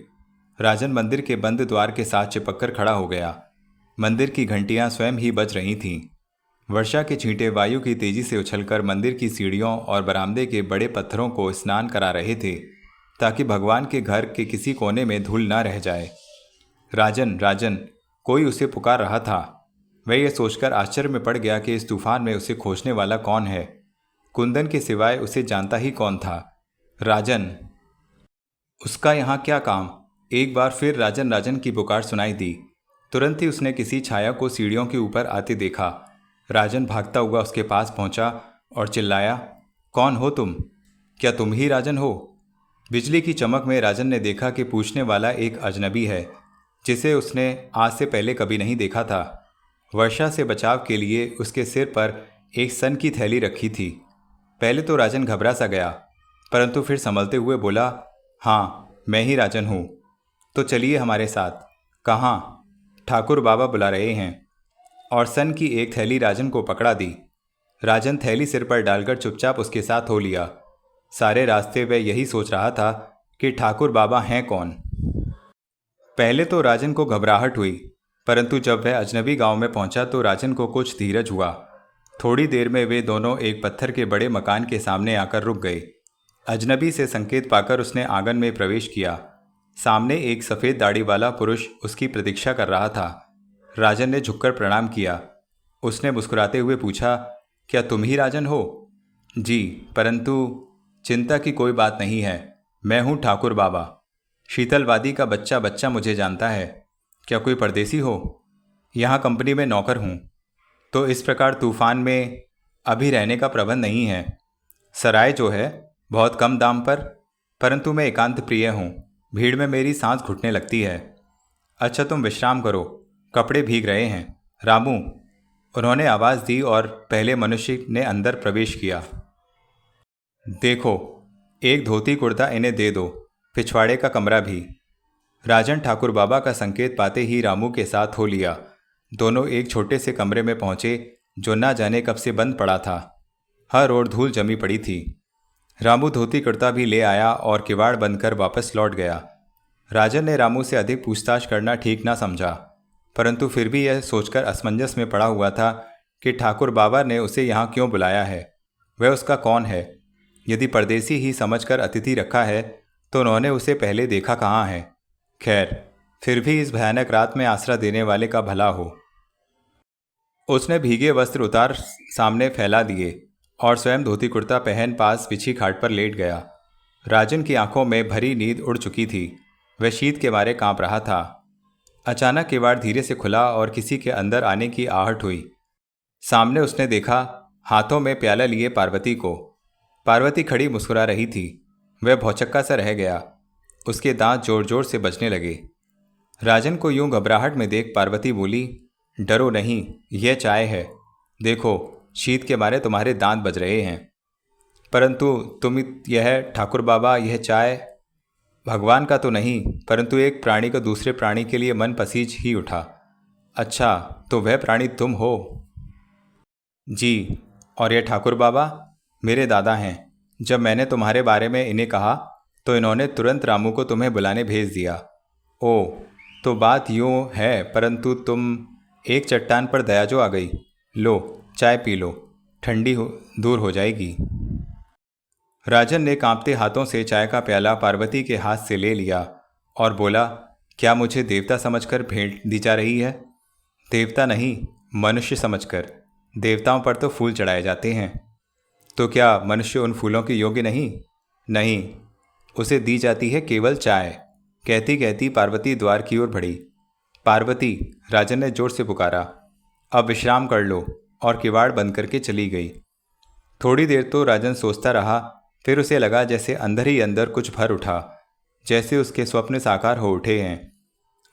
राजन मंदिर के बंद द्वार के साथ चिपककर खड़ा हो गया। मंदिर की घंटियां स्वयं ही बज रही थीं। वर्षा के छींटे वायु की तेजी से उछलकर मंदिर की सीढ़ियों और बरामदे के बड़े पत्थरों को स्नान करा रहे थे, ताकि भगवान के घर के किसी कोने में धूल न रह जाए। राजन, राजन, कोई उसे पुकार रहा था। वह यह सोचकर आश्चर्य में पड़ गया कि इस तूफान में उसे खोजने वाला कौन है। कुंदन के सिवाय उसे जानता ही कौन था। राजन, उसका यहाँ क्या काम। एक बार फिर राजन राजन की पुकार सुनाई दी। तुरंत ही उसने किसी छाया को सीढ़ियों के ऊपर आते देखा। राजन भागता हुआ उसके पास पहुंचा और चिल्लाया, कौन हो तुम? क्या तुम ही राजन हो? बिजली की चमक में राजन ने देखा कि पूछने वाला एक अजनबी है, जिसे उसने आज से पहले कभी नहीं देखा था। वर्षा से बचाव के लिए उसके सिर पर एक सन की थैली रखी थी। पहले तो राजन घबरा सा गया, परंतु फिर संभलते हुए बोला, हाँ, मैं ही राजन हूँ। तो चलिए हमारे साथ। कहाँ? ठाकुर बाबा बुला रहे हैं। और सन की एक थैली राजन को पकड़ा दी। राजन थैली सिर पर डालकर चुपचाप उसके साथ हो लिया। सारे रास्ते वह यही सोच रहा था कि ठाकुर बाबा हैं कौन। पहले तो राजन को घबराहट हुई, परंतु जब वह अजनबी गांव में पहुंचा तो राजन को कुछ धीरज हुआ। थोड़ी देर में वे दोनों एक पत्थर के बड़े मकान के सामने आकर रुक गए। अजनबी से संकेत पाकर उसने आंगन में प्रवेश किया। सामने एक सफ़ेद दाढ़ी वाला पुरुष उसकी प्रतीक्षा कर रहा था। राजन ने झुककर प्रणाम किया। उसने मुस्कुराते हुए पूछा, क्या तुम ही राजन हो? जी, परंतु चिंता की कोई बात नहीं है। मैं हूँ ठाकुर बाबा। शीतलवादी का बच्चा बच्चा मुझे जानता है। क्या कोई परदेसी हो? यहाँ कंपनी में नौकर हूँ। तो इस प्रकार तूफान में अभी रहने का प्रबंध नहीं है। सराय जो है बहुत कम दाम पर, परंतु मैं एकांत प्रिय हूँ। भीड़ में मेरी सांस घुटने लगती है। अच्छा, तुम विश्राम करो, कपड़े भीग रहे हैं। रामू, उन्होंने आवाज़ दी और पहले मनुष्य ने अंदर प्रवेश किया। देखो, एक धोती कुर्ता इन्हें दे दो, पिछवाड़े का कमरा भी। राजन ठाकुर बाबा का संकेत पाते ही रामू के साथ हो लिया। दोनों एक छोटे से कमरे में पहुंचे जो ना जाने कब से बंद पड़ा था। हर ओर धूल जमी पड़ी थी। रामू धोती कुर्ता भी ले आया और किवाड़ बंद कर वापस लौट गया। राजन ने रामू से अधिक पूछताछ करना ठीक ना समझा, परंतु फिर भी यह सोचकर असमंजस में पड़ा हुआ था कि ठाकुर बाबा ने उसे यहाँ क्यों बुलाया है। वह उसका कौन है? यदि परदेसी ही समझकर अतिथि रखा है तो उन्होंने उसे पहले देखा कहाँ है। खैर, फिर भी इस भयानक रात में आसरा देने वाले का भला हो। उसने भीगे वस्त्र उतार सामने फैला दिए और स्वयं धोती कुर्ता पहन पास बिछी खाट पर लेट गया। राजन की आंखों में भरी नींद उड़ चुकी थी। वह शीत के मारे कांप रहा था। अचानक किवाड़ धीरे से खुला और किसी के अंदर आने की आहट हुई। सामने उसने देखा, हाथों में प्याला लिए पार्वती को। पार्वती खड़ी मुस्कुरा रही थी। वह भौचक्का सा रह गया। उसके दांत जोर जोर से बजने लगे। राजन को यूं घबराहट में देख पार्वती बोली, डरो नहीं, यह चाय है। देखो, शीत के मारे तुम्हारे दांत बज रहे हैं। परंतु तुम यह ठाकुर बाबा, यह चाय भगवान का तो नहीं, परंतु एक प्राणी को दूसरे प्राणी के लिए मन पसीज ही उठा। अच्छा, तो वह प्राणी तुम हो? जी। और ये ठाकुर बाबा मेरे दादा हैं। जब मैंने तुम्हारे बारे में इन्हें कहा तो इन्होंने तुरंत रामू को तुम्हें बुलाने भेज दिया। ओह, तो बात यूँ है, परंतु तुम एक चट्टान पर दया जो आ गई। लो चाय पी लो, दूर हो जाएगी। राजन ने कांपते हाथों से चाय का प्याला पार्वती के हाथ से ले लिया और बोला, क्या मुझे देवता समझकर भेंट दी जा रही है? देवता नहीं, मनुष्य समझकर। देवताओं पर तो फूल चढ़ाए जाते हैं, तो क्या मनुष्य उन फूलों के योग्य नहीं? नहीं, उसे दी जाती है केवल चाय। कहती कहती पार्वती द्वार की ओर बढ़ी। पार्वती, राजन ने जोर से पुकारा। अब विश्राम कर लो, और किवाड़ बंद करके चली गई। थोड़ी देर तो राजन सोचता रहा, फिर उसे लगा जैसे अंदर ही अंदर कुछ भर उठा, जैसे उसके स्वप्न साकार हो उठे हैं।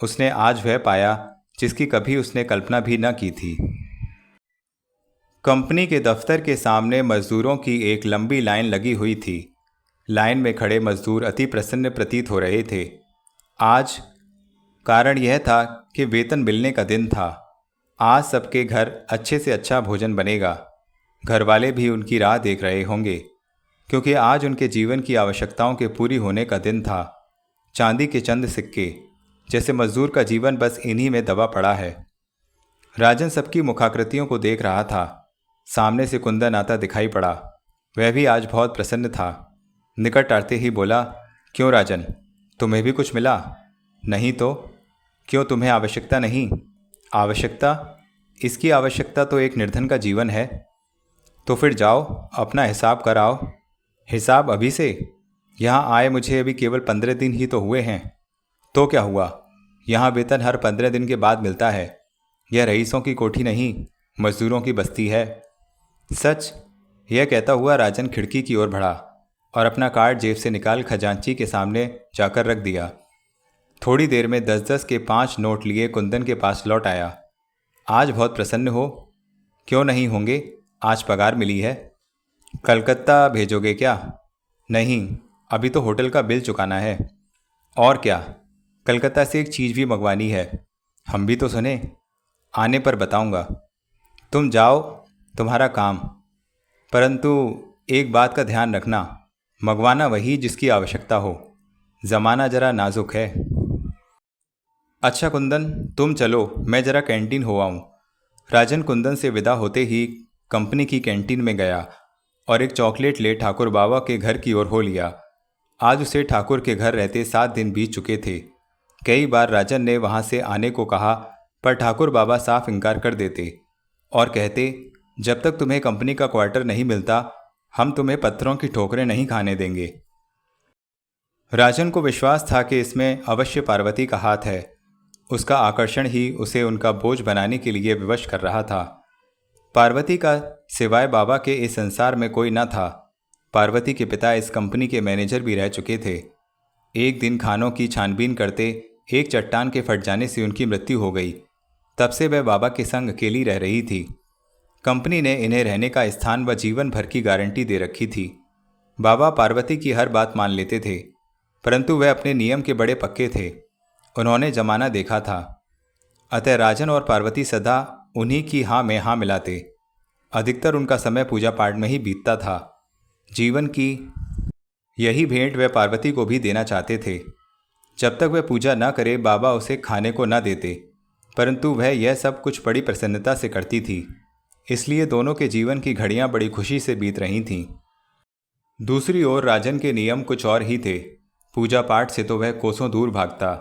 उसने आज वह पाया जिसकी कभी उसने कल्पना भी न की थी। कंपनी के दफ्तर के सामने मजदूरों की एक लंबी लाइन लगी हुई थी। लाइन में खड़े मजदूर अति प्रसन्न प्रतीत हो रहे थे। आज कारण यह था कि वेतन मिलने का दिन था। आज सबके घर अच्छे से अच्छा भोजन बनेगा। घर वाले भी उनकी राह देख रहे होंगे, क्योंकि आज उनके जीवन की आवश्यकताओं के पूरी होने का दिन था। चांदी के चंद सिक्के, जैसे मजदूर का जीवन बस इन्हीं में दबा पड़ा है। राजन सबकी मुखाकृतियों को देख रहा था। सामने से कुंदन आता दिखाई पड़ा। वह भी आज बहुत प्रसन्न था। निकट आते ही बोला, क्यों राजन, तुम्हें भी कुछ मिला? नहीं तो? क्यों, तुम्हें आवश्यकता नहीं? आवश्यकता? इसकी आवश्यकता तो एक निर्धन का जीवन है। तो फिर जाओ अपना हिसाब कराओ। हिसाब अभी से? यहाँ आए मुझे अभी केवल 15 दिन ही तो हुए हैं। तो क्या हुआ? यहाँ वेतन हर 15 दिन के बाद मिलता है। यह रईसों की कोठी नहीं, मजदूरों की बस्ती है। सच? यह कहता हुआ राजन खिड़की की ओर बढ़ा और अपना कार्ड जेब से निकाल खजांची के सामने जाकर रख दिया। थोड़ी देर में 10-10 के 5 नोट लिए कुंदन के पास लौट आया। आज बहुत प्रसन्न हो? क्यों नहीं होंगे, आज पगार मिली है। कलकत्ता भेजोगे क्या? नहीं, अभी तो होटल का बिल चुकाना है। और क्या, कलकत्ता से एक चीज़ भी मंगवानी है। हम भी तो सुने। आने पर बताऊंगा। तुम जाओ, तुम्हारा काम। परंतु एक बात का ध्यान रखना, मंगवाना वही जिसकी आवश्यकता हो। ज़माना जरा नाजुक है। अच्छा कुंदन, तुम चलो, मैं जरा कैंटीन हो आऊँ। राजन कुंदन से विदा होते ही कंपनी की कैंटीन में गया और एक चॉकलेट ले ठाकुर बाबा के घर की ओर हो लिया। आज उसे ठाकुर के घर रहते 7 दिन बीत चुके थे। कई बार राजन ने वहाँ से आने को कहा, पर ठाकुर बाबा साफ इनकार कर देते और कहते, जब तक तुम्हें कंपनी का क्वार्टर नहीं मिलता, हम तुम्हें पत्थरों की ठोकरें नहीं खाने देंगे। राजन को विश्वास था कि इसमें अवश्य पार्वती का हाथ है। उसका आकर्षण ही उसे उनका बोझ बनाने के लिए विवश कर रहा था। पार्वती का सिवाय बाबा के इस संसार में कोई न था। पार्वती के पिता इस कंपनी के मैनेजर भी रह चुके थे। एक दिन खानों की छानबीन करते एक चट्टान के फट जाने से उनकी मृत्यु हो गई। तब से वह बाबा के संग अकेली रह रही थी। कंपनी ने इन्हें रहने का स्थान व जीवन भर की गारंटी दे रखी थी। बाबा पार्वती की हर बात मान लेते थे, परंतु वह अपने नियम के बड़े पक्के थे। उन्होंने जमाना देखा था, अतः राजन और पार्वती सदा उन्हीं की हाँ में हाँ मिलाते। अधिकतर उनका समय पूजा पाठ में ही बीतता था। जीवन की यही भेंट वह पार्वती को भी देना चाहते थे। जब तक वह पूजा न करे, बाबा उसे खाने को न देते, परंतु वह यह सब कुछ बड़ी प्रसन्नता से करती थी। इसलिए दोनों के जीवन की घड़ियां बड़ी खुशी से बीत रही थीं। दूसरी ओर राजन के नियम कुछ और ही थे। पूजा पाठ से तो वह कोसों दूर भागता,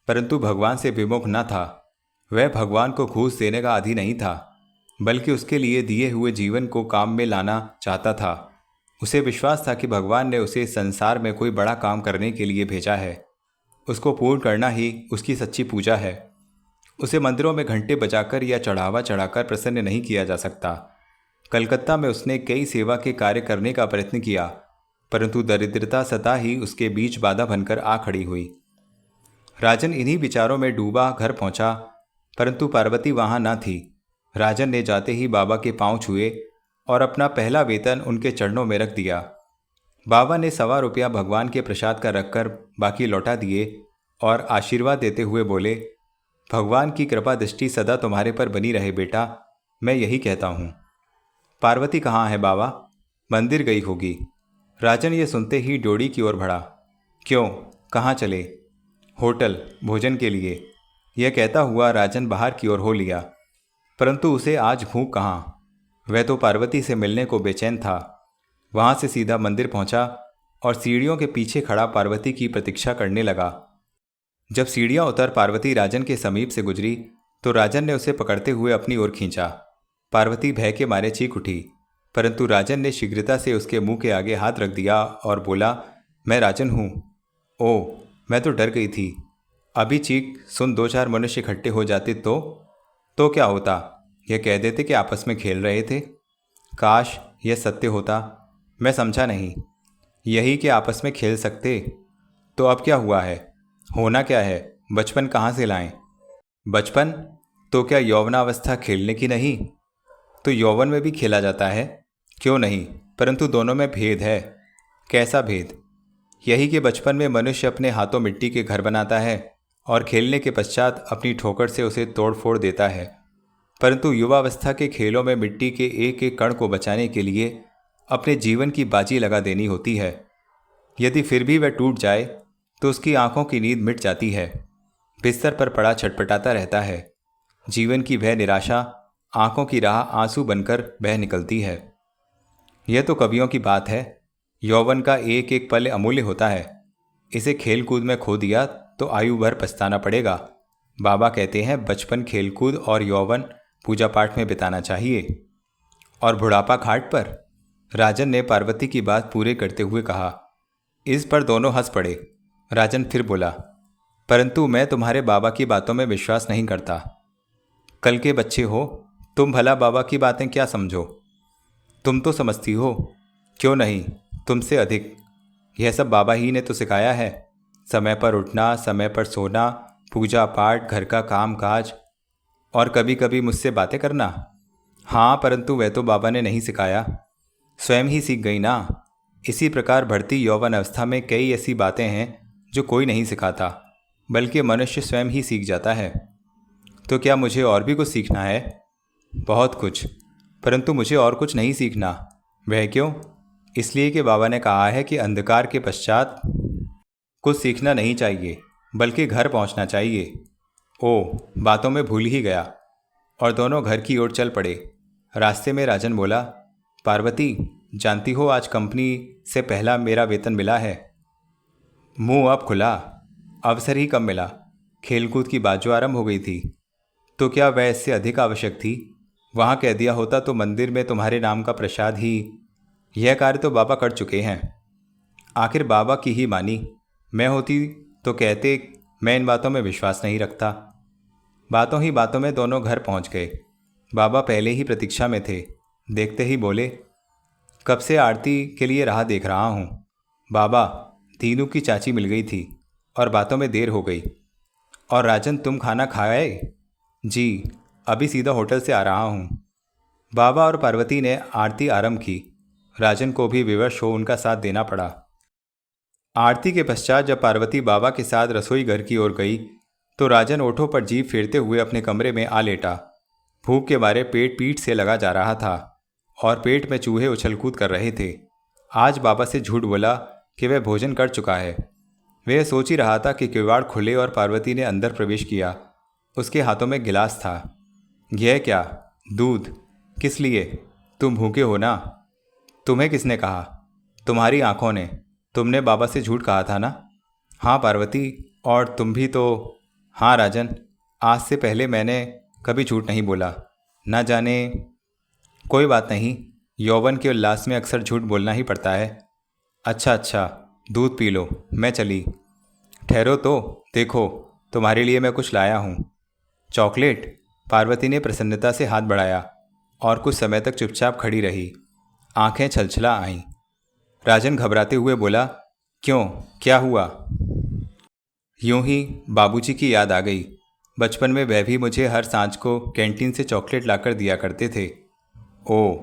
परंतु भगवान से विमुख न था। वह भगवान को घूस देने का आदी नहीं था, बल्कि उसके लिए दिए हुए जीवन को काम में लाना चाहता था। उसे विश्वास था कि भगवान ने उसे संसार में कोई बड़ा काम करने के लिए भेजा है। उसको पूर्ण करना ही उसकी सच्ची पूजा है। उसे मंदिरों में घंटे बजाकर या चढ़ावा चढ़ाकर प्रसन्न नहीं किया जा सकता। कलकत्ता में उसने कई सेवा के कार्य करने का प्रयत्न किया, परंतु दरिद्रता सदा ही उसके बीच बाधा बनकर आ खड़ी हुई। राजन इन्हीं विचारों में डूबा घर पहुंचा, परंतु पार्वती वहां न थी। राजन ने जाते ही बाबा के पांव छुए और अपना पहला वेतन उनके चरणों में रख दिया। बाबा ने ₹1.25 भगवान के प्रसाद का रखकर बाकी लौटा दिए और आशीर्वाद देते हुए बोले, भगवान की कृपा दृष्टि सदा तुम्हारे पर बनी रहे बेटा, मैं यही कहता हूँ। पार्वती कहाँ है बाबा? मंदिर गई होगी। राजन ये सुनते ही ड्योढ़ी की ओर बढ़ा। क्यों, कहाँ चले? होटल, भोजन के लिए। यह कहता हुआ राजन बाहर की ओर हो लिया, परंतु उसे आज भूख कहाँ। वह तो पार्वती से मिलने को बेचैन था। वहां से सीधा मंदिर पहुंचा और सीढ़ियों के पीछे खड़ा पार्वती की प्रतीक्षा करने लगा। जब सीढ़ियां उतर पार्वती राजन के समीप से गुजरी तो राजन ने उसे पकड़ते हुए अपनी ओर खींचा। पार्वती भय के मारे चीख उठी, परंतु राजन ने शीघ्रता से उसके मुंह के आगे हाथ रख दिया और बोला, मैं राजन हूँ। ओह, मैं तो डर गई थी। अभी चीख सुन 2-4 मनुष्य इकट्ठे हो जाते तो क्या होता? यह कह देते कि आपस में खेल रहे थे। काश यह सत्य होता। मैं समझा नहीं। यही कि आपस में खेल सकते। तो अब क्या हुआ है? होना क्या है? बचपन कहाँ से लाएं? बचपन? तो क्या यौवनावस्था खेलने की नहीं? तो यौवन में भी खेला जाता है। क्यों नहीं, परंतु दोनों में भेद है। कैसा भेद? यही कि बचपन में मनुष्य अपने हाथों मिट्टी के घर बनाता है और खेलने के पश्चात अपनी ठोकर से उसे तोड़ फोड़ देता है, परंतु युवावस्था के खेलों में मिट्टी के एक एक कण को बचाने के लिए अपने जीवन की बाजी लगा देनी होती है। यदि फिर भी वह टूट जाए तो उसकी आंखों की नींद मिट जाती है। बिस्तर पर पड़ा छटपटाता रहता है। जीवन की वह निराशा आंखों की राह आंसू बनकर बह निकलती है। यह तो कवियों की बात है। यौवन का एक एक पल अमूल्य होता है। इसे खेल कूद में खो दिया तो आयु भर पछताना पड़ेगा। बाबा कहते हैं बचपन खेलकूद और यौवन पूजा पाठ में बिताना चाहिए, और बुढ़ापा घाट पर। राजन ने पार्वती की बात पूरे करते हुए कहा। इस पर दोनों हंस पड़े। राजन फिर बोला, परंतु मैं तुम्हारे बाबा की बातों में विश्वास नहीं करता। कल के बच्चे हो, तुम भला बाबा की बातें क्या समझो? तुम तो समझती हो। क्यों नहीं, तुमसे अधिक। यह सब बाबा ही ने तो सिखाया है। समय पर उठना, समय पर सोना, पूजा पाठ, घर का काम काज, और कभी कभी मुझसे बातें करना। हाँ, परंतु वह तो बाबा ने नहीं सिखाया, स्वयं ही सीख गई ना। इसी प्रकार बढ़ती यौवन अवस्था में कई ऐसी बातें हैं जो कोई नहीं सिखाता, बल्कि मनुष्य स्वयं ही सीख जाता है। तो क्या मुझे और भी कुछ सीखना है? बहुत कुछ, परंतु मुझे और कुछ नहीं सीखना। वह क्यों? इसलिए कि बाबा ने कहा है कि अंधकार के पश्चात कुछ सीखना नहीं चाहिए, बल्कि घर पहुंचना चाहिए। ओह, बातों में भूल ही गया। और दोनों घर की ओर चल पड़े। रास्ते में राजन बोला, पार्वती, जानती हो आज कंपनी से पहला मेरा वेतन मिला है। मुंह अब खुला। अवसर ही कम मिला। खेलकूद की बाजू आरंभ हो गई थी। तो क्या वह इससे अधिक आवश्यक थी? वहाँ कह दिया होता तो मंदिर में तुम्हारे नाम का प्रसाद ही। यह कार्य तो बाबा कर चुके हैं। आखिर बाबा की ही मानी। मैं होती तो कहते मैं इन बातों में विश्वास नहीं रखता। बातों ही बातों में दोनों घर पहुंच गए। बाबा पहले ही प्रतीक्षा में थे। देखते ही बोले, कब से आरती के लिए राह देख रहा हूँ। बाबा, दीनू की चाची मिल गई थी और बातों में देर हो गई। और राजन, तुम खाना खाए? जी, अभी सीधा होटल से आ रहा हूँ। बाबा और पार्वती ने आरती आरंभ की। राजन को भी विवश हो उनका साथ देना पड़ा। आरती के पश्चात जब पार्वती बाबा के साथ रसोई घर की ओर गई तो राजन ओठों पर जीभ फेरते हुए अपने कमरे में आ लेटा। भूख के मारे पेट पीठ से लगा जा रहा था और पेट में चूहे उछलकूद कर रहे थे। आज बाबा से झूठ बोला कि वह भोजन कर चुका है। वह सोच ही रहा था कि किवाड़ खुले और पार्वती ने अंदर प्रवेश किया। उसके हाथों में गिलास था। यह क्या? दूध? किस लिए? तुम भूखे हो ना? तुम्हें किसने कहा? तुम्हारी आंखों ने। तुमने बाबा से झूठ कहा था ना? हाँ पार्वती, और तुम भी तो। हाँ राजन, आज से पहले मैंने कभी झूठ नहीं बोला। ना जाने। कोई बात नहीं, यौवन के उल्लास में अक्सर झूठ बोलना ही पड़ता है। अच्छा अच्छा, दूध पी लो, मैं चली। ठहरो तो, देखो तुम्हारे लिए मैं कुछ लाया हूँ। चॉकलेट? पार्वती ने प्रसन्नता से हाथ बढ़ाया और कुछ समय तक चुपचाप खड़ी रही। आंखें छलछला आईं। राजन घबराते हुए बोला, क्यों, क्या हुआ? यूं ही बाबूजी की याद आ गई। बचपन में वह भी मुझे हर सांझ को कैंटीन से चॉकलेट लाकर दिया करते थे। ओह,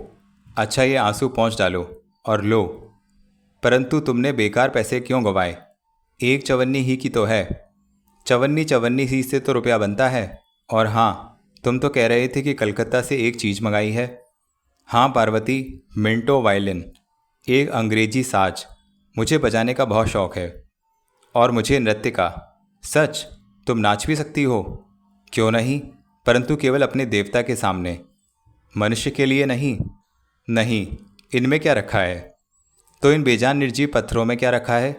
अच्छा, ये आंसू पोंछ डालो और लो। परंतु तुमने बेकार पैसे क्यों गंवाए? एक चवन्नी ही की तो है। चवन्नी चवन्नी ही से तो रुपया बनता है। और हाँ, तुम तो कह रहे थे कि कलकत्ता से एक चीज़ मंगाई है। हाँ पार्वती, मिंटो वायलिन, एक अंग्रेजी साज। मुझे बजाने का बहुत शौक है। और मुझे नृत्य का। सच? तुम नाच भी सकती हो? क्यों नहीं, परंतु केवल अपने देवता के सामने, मनुष्य के लिए नहीं। नहीं, इनमें क्या रखा है? तो इन बेजान निर्जीव पत्थरों में क्या रखा है?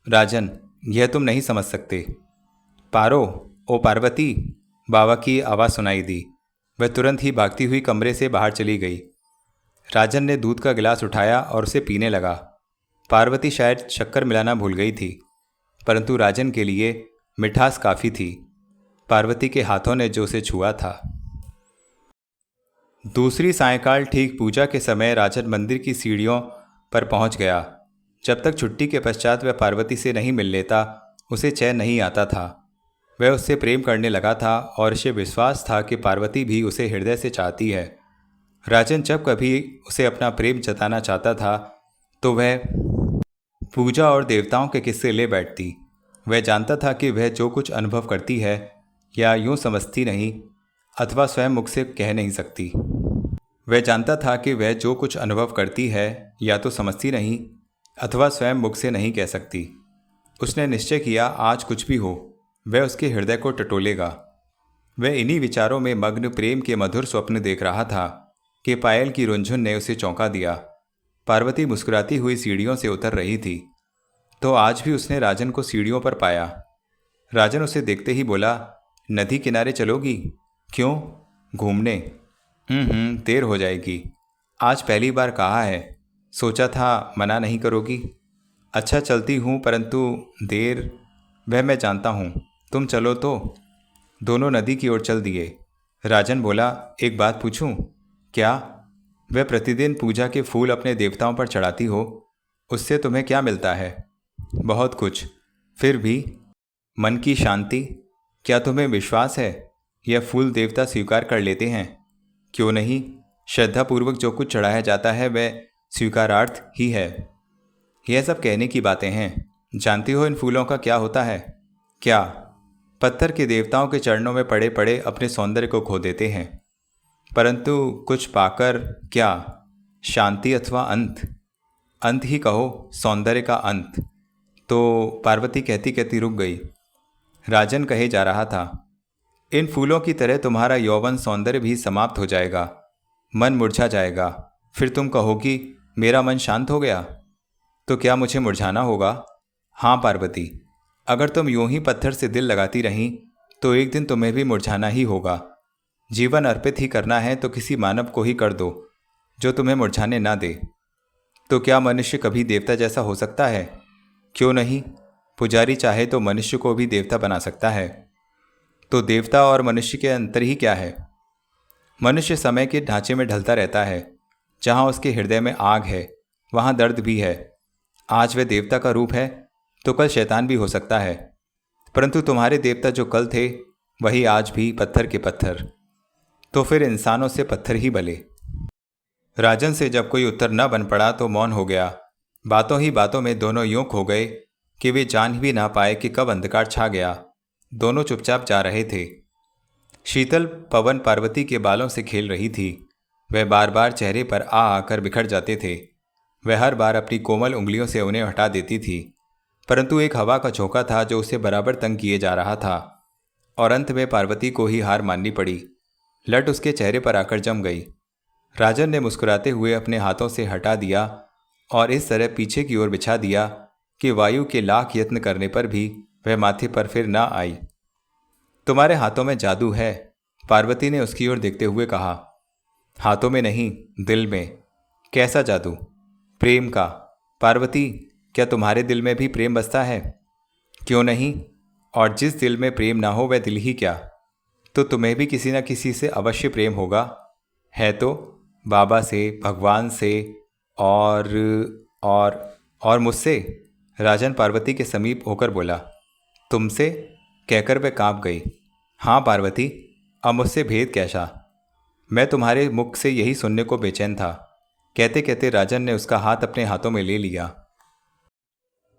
राजन, यह तुम नहीं समझ सकते। पारो, ओ पार्वती, बाबा की आवाज़ सुनाई दी। वह तुरंत ही भागती हुई कमरे से बाहर चली गई। राजन ने दूध का गिलास उठाया और उसे पीने लगा। पार्वती शायद शक्कर मिलाना भूल गई थी, परंतु राजन के लिए मिठास काफ़ी थी। पार्वती के हाथों ने जो उसे छुआ था। दूसरी सायंकाल ठीक पूजा के समय राजन मंदिर की सीढ़ियों पर पहुंच गया। जब तक छुट्टी के पश्चात वह पार्वती से नहीं मिल लेता, उसे चैन नहीं आता था। वह उससे प्रेम करने लगा था और उसे विश्वास था कि पार्वती भी उसे हृदय से चाहती है। राजन जब कभी उसे अपना प्रेम जताना चाहता था तो वह पूजा और देवताओं के किस्से ले बैठती। वह जानता था कि वह जो कुछ अनुभव करती है या यूं समझती नहीं, अथवा स्वयं मुख से कह नहीं सकती। वह जानता था कि वह जो कुछ अनुभव करती है या तो समझती नहीं, अथवा स्वयं मुख से नहीं कह सकती। उसने निश्चय किया, आज कुछ भी हो, वह उसके हृदय को टटोलेगा। वह इन्हीं विचारों में मग्न प्रेम के मधुर स्वप्न देख रहा था कि पायल की रुंझुन ने उसे चौंका दिया। पार्वती मुस्कुराती हुई सीढ़ियों से उतर रही थी, तो आज भी उसने राजन को सीढ़ियों पर पाया। राजन उसे देखते ही बोला, नदी किनारे चलोगी? क्यों? घूमने। देर हो जाएगी। आज पहली बार कहा है, सोचा था मना नहीं करोगी। अच्छा चलती हूँ, परंतु देर, वह मैं जानता हूँ। तुम चलो तो। दोनों नदी की ओर चल दिए। राजन बोला, एक बात पूछूं? क्या? वह प्रतिदिन पूजा के फूल अपने देवताओं पर चढ़ाती हो, उससे तुम्हें क्या मिलता है? बहुत कुछ। फिर भी? मन की शांति। क्या तुम्हें विश्वास है यह फूल देवता स्वीकार कर लेते हैं? क्यों नहीं, श्रद्धापूर्वक जो कुछ चढ़ाया जाता है वह स्वीकारार्थ ही है। यह सब कहने की बातें हैं। जानती हो इन फूलों का क्या होता है? क्या? पत्थर के देवताओं के चरणों में पड़े पड़े अपने सौंदर्य को खो देते हैं, परंतु कुछ पाकर क्या? शांति अथवा अंत। अंत ही कहो, सौंदर्य का अंत। तो पार्वती कहती कहती रुक गई। राजन कहे जा रहा था, इन फूलों की तरह तुम्हारा यौवन सौंदर्य भी समाप्त हो जाएगा, मन मुरझा जाएगा। फिर तुम कहोगी, मेरा मन शांत हो गया। तो क्या मुझे मुरझाना होगा? हाँ पार्वती, अगर तुम यूं ही पत्थर से दिल लगाती रहीं तो एक दिन तुम्हें भी मुरझाना ही होगा। जीवन अर्पित ही करना है तो किसी मानव को ही कर दो जो तुम्हें मुरझाने ना दे। तो क्या मनुष्य कभी देवता जैसा हो सकता है? क्यों नहीं, पुजारी चाहे तो मनुष्य को भी देवता बना सकता है। तो देवता और मनुष्य के अंतर ही क्या है? मनुष्य समय के ढांचे में ढलता रहता है। जहाँ उसके हृदय में आग है वहाँ दर्द भी है। आज वह देवता का रूप है तो कल शैतान भी हो सकता है, परंतु तुम्हारे देवता जो कल थे वही आज भी पत्थर के पत्थर। तो फिर इंसानों से पत्थर ही बले। राजन से जब कोई उत्तर न बन पड़ा तो मौन हो गया। बातों ही बातों में दोनों यूं खो गए कि वे जान भी ना पाए कि कब अंधकार छा गया। दोनों चुपचाप जा रहे थे। शीतल पवन पार्वती के बालों से खेल रही थी। वह बार बार चेहरे पर आ आकर बिखर जाते थे। वह हर बार अपनी कोमल उंगलियों से उन्हें हटा देती थी, परंतु एक हवा का झोंका था जो उसे बराबर तंग किए जा रहा था, और अंत में पार्वती को ही हार माननी पड़ी। लट उसके चेहरे पर आकर जम गई। राजन ने मुस्कुराते हुए अपने हाथों से हटा दिया और इस तरह पीछे की ओर बिछा दिया कि वायु के लाख यत्न करने पर भी वह माथे पर फिर ना आई। तुम्हारे हाथों में जादू है, पार्वती ने उसकी ओर देखते हुए कहा। हाथों में नहीं, दिल में। कैसा जादू? प्रेम का। पार्वती, क्या तुम्हारे दिल में भी प्रेम बसता है? क्यों नहीं, और जिस दिल में प्रेम ना हो वह दिल ही क्या। तो तुम्हें भी किसी न किसी से अवश्य प्रेम होगा। है तो, बाबा से, भगवान से, और मुझसे। राजन पार्वती के समीप होकर बोला। तुमसे? कहकर वह कांप गई। हाँ पार्वती, अब मुझसे भेद कैसा? मैं तुम्हारे मुख से यही सुनने को बेचैन था। कहते कहते राजन ने उसका हाथ अपने हाथों में ले लिया।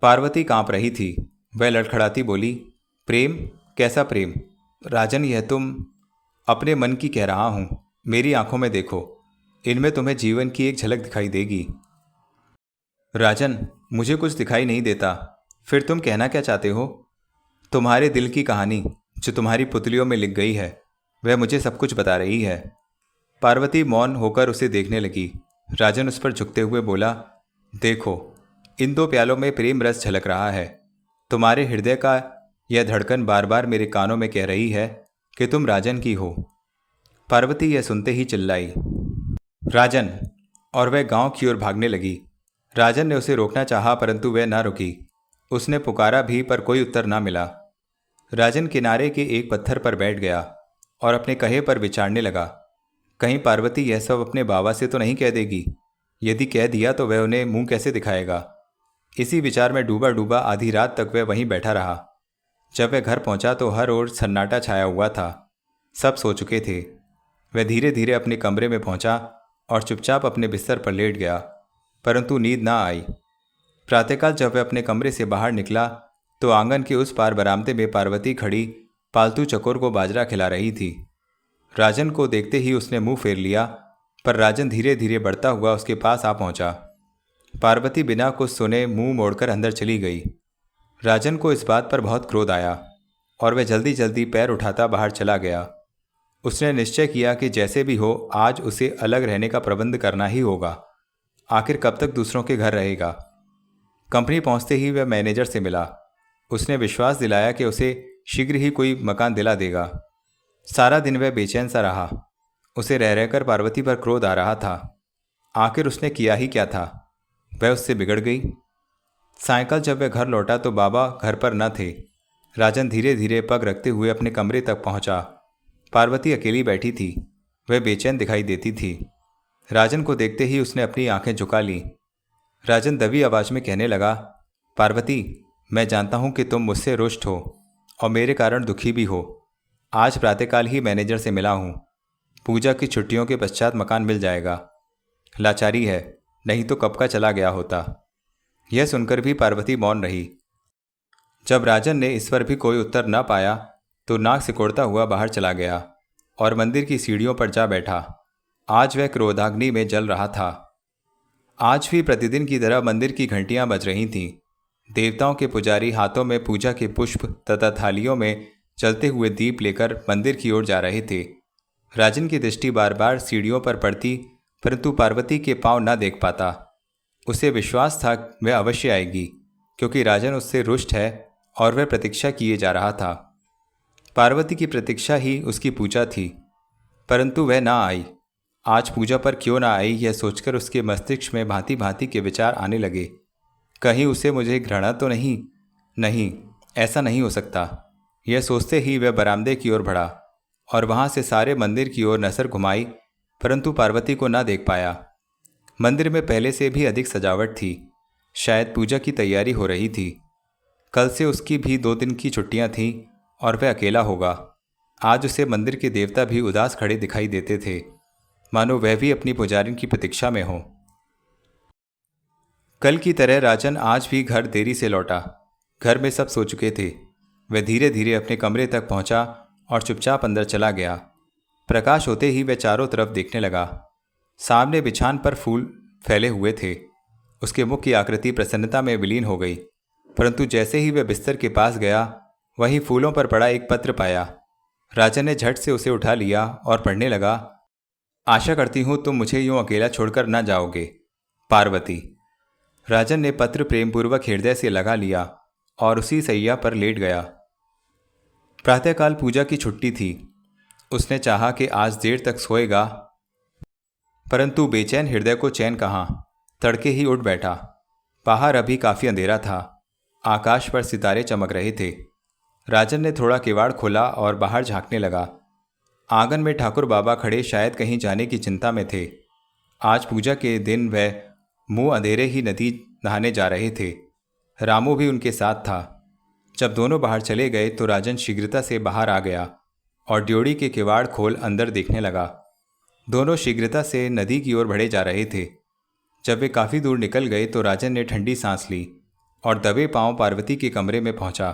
पार्वती कांप रही थी। वह लड़खड़ाती बोली, प्रेम? कैसा प्रेम? राजन, यह तुम? अपने मन की कह रहा हूं, मेरी आंखों में देखो, इनमें तुम्हें जीवन की एक झलक दिखाई देगी। राजन, मुझे कुछ दिखाई नहीं देता। फिर तुम कहना क्या चाहते हो? तुम्हारे दिल की कहानी जो तुम्हारी पुतलियों में लिख गई है, वह मुझे सब कुछ बता रही है। पार्वती मौन होकर उसे देखने लगी। राजन उस पर झुकते हुए बोला, देखो, इन दो प्यालों में प्रेम रस झलक रहा है। तुम्हारे हृदय का यह धड़कन बार बार मेरे कानों में कह रही है कि तुम राजन की हो। पार्वती यह सुनते ही चिल्लाई, राजन! और वह गांव की ओर भागने लगी। राजन ने उसे रोकना चाहा, परंतु वह न रुकी। उसने पुकारा भी, पर कोई उत्तर न मिला। राजन किनारे के एक पत्थर पर बैठ गया और अपने कहे पर विचारने लगा। कहीं पार्वती यह सब अपने बाबा से तो नहीं कह देगी? यदि कह दिया तो वह उन्हें मुंह कैसे दिखाएगा? इसी विचार में डूबा डूबा आधी रात तक वह वहीं बैठा रहा। जब वह घर पहुंचा तो हर ओर सन्नाटा छाया हुआ था। सब सो चुके थे। वह धीरे धीरे अपने कमरे में पहुंचा और चुपचाप अपने बिस्तर पर लेट गया, परंतु नींद ना आई। प्रातःकाल जब वह अपने कमरे से बाहर निकला तो आंगन के उस पार बरामदे में पार्वती खड़ी पालतू चकोर को बाजरा खिला रही थी। राजन को देखते ही उसने मुंह फेर लिया, पर राजन धीरे धीरे बढ़ता हुआ उसके पास आ पहुंचा। पार्वती बिना कुछ सुने मुंह मोड़कर अंदर चली गई। राजन को इस बात पर बहुत क्रोध आया और वह जल्दी जल्दी पैर उठाता बाहर चला गया। उसने निश्चय किया कि जैसे भी हो आज उसे अलग रहने का प्रबंध करना ही होगा। आखिर कब तक दूसरों के घर रहेगा? कंपनी पहुंचते ही वह मैनेजर से मिला। उसने विश्वास दिलाया कि उसे शीघ्र ही कोई मकान दिला देगा। सारा दिन वह बेचैन सा रहा। उसे रह रहकर पार्वती पर क्रोध आ रहा था। आखिर उसने किया ही क्या था? वह उससे बिगड़ गई। सायंकाल जब वह घर लौटा तो बाबा घर पर न थे। राजन धीरे धीरे पग रखते हुए अपने कमरे तक पहुंचा। पार्वती अकेली बैठी थी। वह बेचैन दिखाई देती थी। राजन को देखते ही उसने अपनी आंखें झुका ली। राजन दबी आवाज में कहने लगा, पार्वती, मैं जानता हूं कि तुम मुझसे रुष्ट हो और मेरे कारण दुखी भी हो। आज प्रातःकाल ही मैनेजर से मिला हूं। पूजा की छुट्टियों के पश्चात मकान मिल जाएगा। लाचारी है, नहीं तो कब का चला गया होता। यह सुनकर भी पार्वती मौन रही। जब राजन ने इस पर भी कोई उत्तर न पाया तो नाक सिकोड़ता हुआ बाहर चला गया और मंदिर की सीढ़ियों पर जा बैठा। आज वह क्रोधाग्नि में जल रहा था। आज भी प्रतिदिन की तरह मंदिर की घंटियां बज रही थीं। देवताओं के पुजारी हाथों में पूजा के पुष्प तथा थालियों में चलते हुए दीप लेकर मंदिर की ओर जा रहे थे। राजन की दृष्टि बार बार सीढ़ियों पर पड़ती, परंतु पार्वती के पांव न देख पाता। उसे विश्वास था वह अवश्य आएगी, क्योंकि राजन उससे रुष्ट है और वह प्रतीक्षा किए जा रहा था। पार्वती की प्रतीक्षा ही उसकी पूजा थी, परंतु वह ना आई। आज पूजा पर क्यों ना आई, यह सोचकर उसके मस्तिष्क में भांति भांति के विचार आने लगे। कहीं उसे मुझे घृणा तो नहीं? नहीं, ऐसा नहीं हो सकता। यह सोचते ही वह बरामदे की ओर बढ़ा और वहां से सारे मंदिर की ओर नजर घुमाई, परंतु पार्वती को ना देख पाया। मंदिर में पहले से भी अधिक सजावट थी। शायद पूजा की तैयारी हो रही थी। कल से उसकी भी 2 दिन की छुट्टियां थीं और वह अकेला होगा। आज उसे मंदिर के देवता भी उदास खड़े दिखाई देते थे, मानो वह भी अपनी पुजारिन की प्रतीक्षा में हो। कल की तरह राजन आज भी घर देरी से लौटा। घर में सब सो चुके थे। वह धीरे धीरे अपने कमरे तक पहुंचा और चुपचाप अंदर चला गया। प्रकाश होते ही वह चारों तरफ देखने लगा। सामने बिछान पर फूल फैले हुए थे। उसके मुख की आकृति प्रसन्नता में विलीन हो गई, परंतु जैसे ही वह बिस्तर के पास गया, वहीं फूलों पर पड़ा एक पत्र पाया। राजन ने झट से उसे उठा लिया और पढ़ने लगा, आशा करती हूं तुम मुझे यूं अकेला छोड़कर न जाओगे, पार्वती। राजन ने पत्र प्रेमपूर्वक हृदय से लगा लिया और उसी सैया पर लेट गया। प्रातःकाल पूजा की छुट्टी थी। उसने चाहा कि आज देर तक सोएगा, परंतु बेचैन हृदय को चैन कहाँ। तड़के ही उठ बैठा। बाहर अभी काफी अंधेरा था। आकाश पर सितारे चमक रहे थे। राजन ने थोड़ा किवाड़ खोला और बाहर झांकने लगा। आंगन में ठाकुर बाबा खड़े शायद कहीं जाने की चिंता में थे। आज पूजा के दिन वह मुंह अंधेरे ही नदी नहाने जा रहे थे। रामू भी उनके साथ था। जब दोनों बाहर चले गए तो राजन शीघ्रता से बाहर आ गया और ड्योढ़ी के किवाड़ खोल अंदर देखने लगा। दोनों शीघ्रता से नदी की ओर बढ़े जा रहे थे। जब वे काफ़ी दूर निकल गए तो राजन ने ठंडी सांस ली और दबे पांव पार्वती के कमरे में पहुंचा।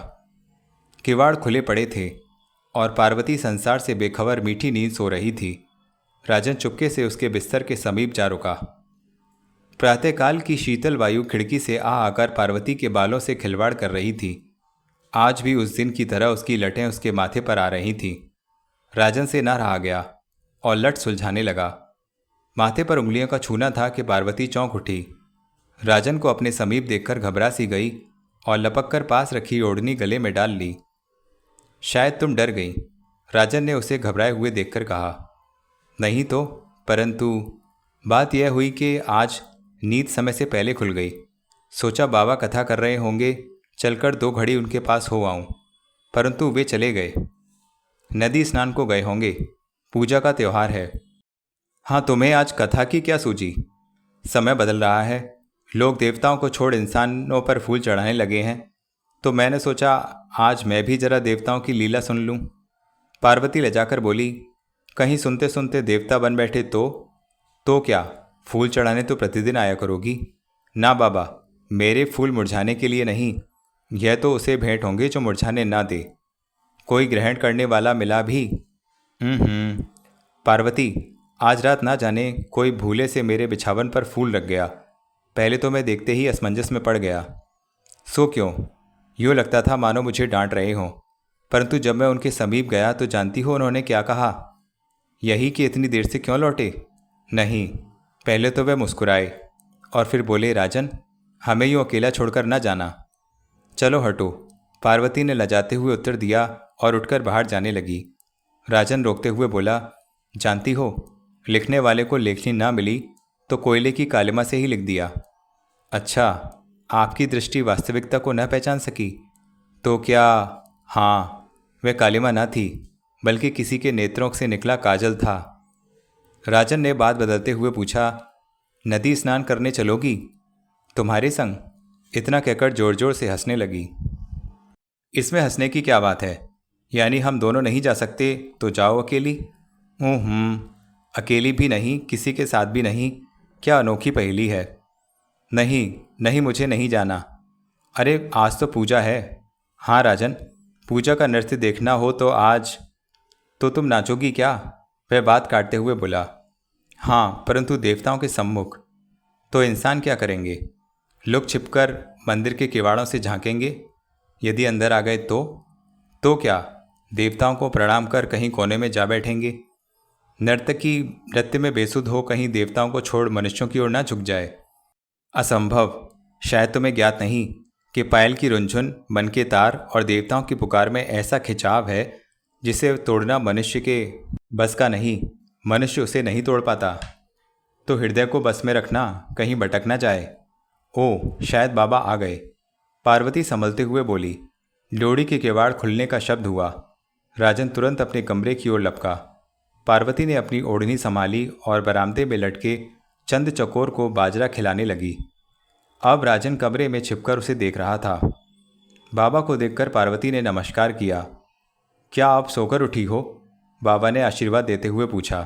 किवाड़ खुले पड़े थे और पार्वती संसार से बेखबर मीठी नींद सो रही थी। राजन चुपके से उसके बिस्तर के समीप जा रुका। प्रातःकाल की शीतल वायु खिड़की से आ आकर पार्वती के बालों से खिलवाड़ कर रही थी। आज भी उस दिन की तरह उसकी लटें उसके माथे पर आ रही थीं। राजन से न रहा गया और लट सुलझाने लगा। माथे पर उंगलियों का छूना था कि पार्वती चौंक उठी। राजन को अपने समीप देखकर घबरा सी गई और लपक कर पास रखी ओढ़नी गले में डाल ली। शायद तुम डर गई, राजन ने उसे घबराए हुए देखकर कहा। नहीं तो, परंतु बात यह हुई कि आज नींद समय से पहले खुल गई। सोचा बाबा कथा कर रहे होंगे, चलकर 2 घड़ी उनके पास हो आऊं, परंतु वे चले गए। नदी स्नान को गए होंगे, पूजा का त्यौहार है। हाँ, तुम्हें आज कथा की क्या सूझी? समय बदल रहा है, लोग देवताओं को छोड़ इंसानों पर फूल चढ़ाने लगे हैं, तो मैंने सोचा आज मैं भी जरा देवताओं की लीला सुन लूं। पार्वती लजाकर बोली, कहीं सुनते सुनते देवता बन बैठे तो क्या, फूल चढ़ाने तो प्रतिदिन आया करोगी। ना बाबा, मेरे फूल मुरझाने के लिए नहीं, यह तो उसे भेंट होंगे जो मुरझाने ना दे। कोई ग्रहण करने वाला मिला भी। पार्वती, आज रात ना जाने कोई भूले से मेरे बिछावन पर फूल रख गया। पहले तो मैं देखते ही असमंजस में पड़ गया। सो क्यों? यूँ लगता था मानो मुझे डांट रहे हों, परंतु जब मैं उनके समीप गया तो जानती हो उन्होंने क्या कहा? यही कि इतनी देर से क्यों लौटे? नहीं, पहले तो वे मुस्कुराए और फिर बोले, राजन, हमें यूँ अकेला छोड़कर ना जाना। चलो हटो, पार्वती ने लजाते हुए उत्तर दिया और उठकर बाहर जाने लगी। राजन रोकते हुए बोला, जानती हो, लिखने वाले को लेखनी ना मिली तो कोयले की कालिमा से ही लिख दिया। अच्छा, आपकी दृष्टि वास्तविकता को न पहचान सकी? तो क्या? हाँ, वह कालिमा न थी, बल्कि किसी के नेत्रों से निकला काजल था। राजन ने बात बदलते हुए पूछा, नदी स्नान करने चलोगी? तुम्हारे संग? इतना कहकर जोर जोर से हंसने लगी। इसमें हंसने की क्या बात है? यानी हम दोनों नहीं जा सकते तो जाओ अकेली। अकेली भी नहीं, किसी के साथ भी नहीं। क्या अनोखी पहेली है। नहीं नहीं, मुझे नहीं जाना। अरे आज तो पूजा है। हाँ राजन, पूजा का नृत्य देखना हो तो आज तो तुम नाचोगी क्या? वह बात काटते हुए बोला। हाँ, परंतु देवताओं के सम्मुख। तो इंसान क्या करेंगे? लुक छिपकर मंदिर के किवाड़ों से झांकेंगे। यदि अंदर आ गए तो क्या, देवताओं को प्रणाम कर कहीं कोने में जा बैठेंगे। नर्तकी नृत्य में बेसुध हो कहीं देवताओं को छोड़ मनुष्यों की ओर ना झुक जाए। असंभव। शायद तुम्हें ज्ञात नहीं कि पायल की रुंझुन, मन के तार और देवताओं की पुकार में ऐसा खिंचाव है जिसे तोड़ना मनुष्य के बस का नहीं। मनुष्य उसे नहीं तोड़ पाता। तो हृदय को बस में रखना, कहीं भटक ना जाए। ओह, शायद बाबा आ गए, पार्वती संभलते हुए बोली। लोड़ी के किवाड़ खुलने का शब्द हुआ। राजन तुरंत अपने कमरे की ओर लपका। पार्वती ने अपनी ओढ़नी संभाली और बरामदे में लटके चंद चकोर को बाजरा खिलाने लगी। अब राजन कमरे में छिपकर उसे देख रहा था। बाबा को देखकर पार्वती ने नमस्कार किया। क्या आप सोकर उठी हो? बाबा ने आशीर्वाद देते हुए पूछा।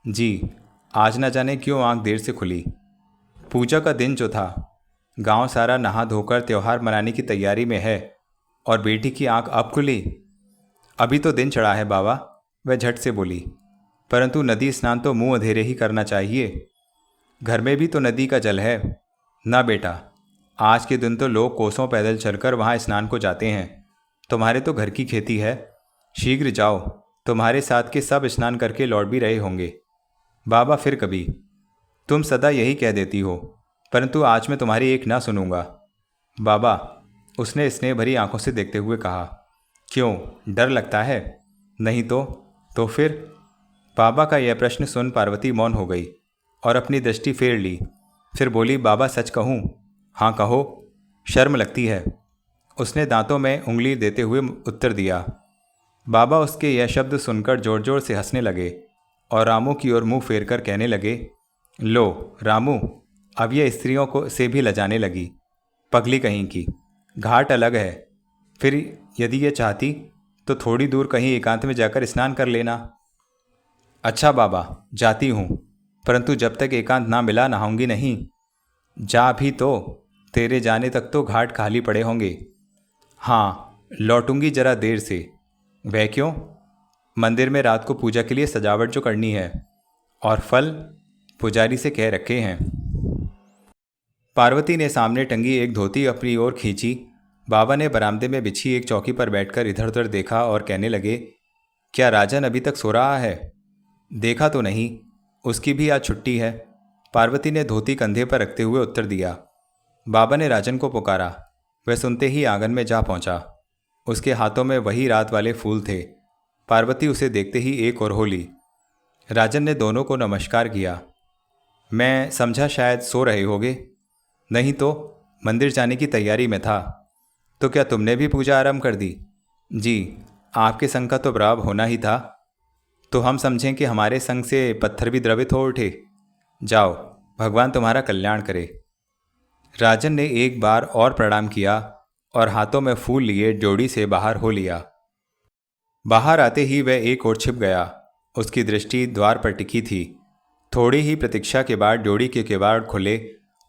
जी, आज न जाने क्यों आंख देर से खुली। पूजा का दिन जो था, गांव सारा नहा धोकर त्यौहार मनाने की तैयारी में है और बेटी की आंख अब खुली। अभी तो दिन चढ़ा है बाबा, वह झट से बोली। परंतु नदी स्नान तो मुंह अंधेरे ही करना चाहिए। घर में भी तो नदी का जल है ना बेटा। आज के दिन तो लोग कोसों पैदल चलकर वहाँ स्नान को जाते हैं। तुम्हारे तो घर की खेती है, शीघ्र जाओ, तुम्हारे साथ के सब स्नान करके लौट भी रहे होंगे। बाबा फिर कभी। तुम सदा यही कह देती हो, परंतु आज मैं तुम्हारी एक ना सुनूंगा। बाबा, उसने स्नेह भरी आंखों से देखते हुए कहा। क्यों, डर लगता है? नहीं तो फिर? बाबा का यह प्रश्न सुन पार्वती मौन हो गई और अपनी दृष्टि फेर ली। फिर बोली, बाबा सच कहूँ? हाँ कहो, शर्म लगती है, उसने दांतों में उंगली देते हुए उत्तर दिया। बाबा उसके यह शब्द सुनकर जोर जोर से हंसने लगे और रामू की ओर मुंह फेर कर कहने लगे, लो रामू, अब यह स्त्रियों को से भी लजाने लगी। पगली कहीं की, घाट अलग है। फिर यदि ये चाहती तो थोड़ी दूर कहीं एकांत में जाकर स्नान कर लेना। अच्छा बाबा, जाती हूँ, परंतु जब तक एकांत ना मिला नहाऊंगी नहीं। जा भी तो, तेरे जाने तक तो घाट खाली पड़े होंगे। हाँ, लौटूंगी जरा देर से। वह क्यों? मंदिर में रात को पूजा के लिए सजावट जो करनी है, और फल पुजारी से कह रखे हैं। पार्वती ने सामने टंगी एक धोती अपनी ओर खींची। बाबा ने बरामदे में बिछी एक चौकी पर बैठकर इधर उधर देखा और कहने लगे, क्या राजन अभी तक सो रहा है? देखा तो नहीं, उसकी भी आज छुट्टी है। पार्वती ने धोती कंधे पर रखते हुए उत्तर दिया। बाबा ने राजन को पुकारा। वह सुनते ही आंगन में जा पहुंचा। उसके हाथों में वही रात वाले फूल थे। पार्वती उसे देखते ही एक और हो ली। राजन ने दोनों को नमस्कार किया। मैं समझा शायद सो रहे होगे। नहीं तो, मंदिर जाने की तैयारी में था। तो क्या तुमने भी पूजा आरंभ कर दी? जी, आपके संग का तो प्रारंभ होना ही था। तो हम समझें कि हमारे संग से पत्थर भी द्रवित हो उठे। जाओ, भगवान तुम्हारा कल्याण करे। राजन ने एक बार और प्रणाम किया और हाथों में फूल लिए जोड़ी से बाहर हो लिया। बाहर आते ही वह एक ओर छिप गया। उसकी दृष्टि द्वार पर टिकी थी। थोड़ी ही प्रतीक्षा के बाद जोड़ी के किवाड़ खुले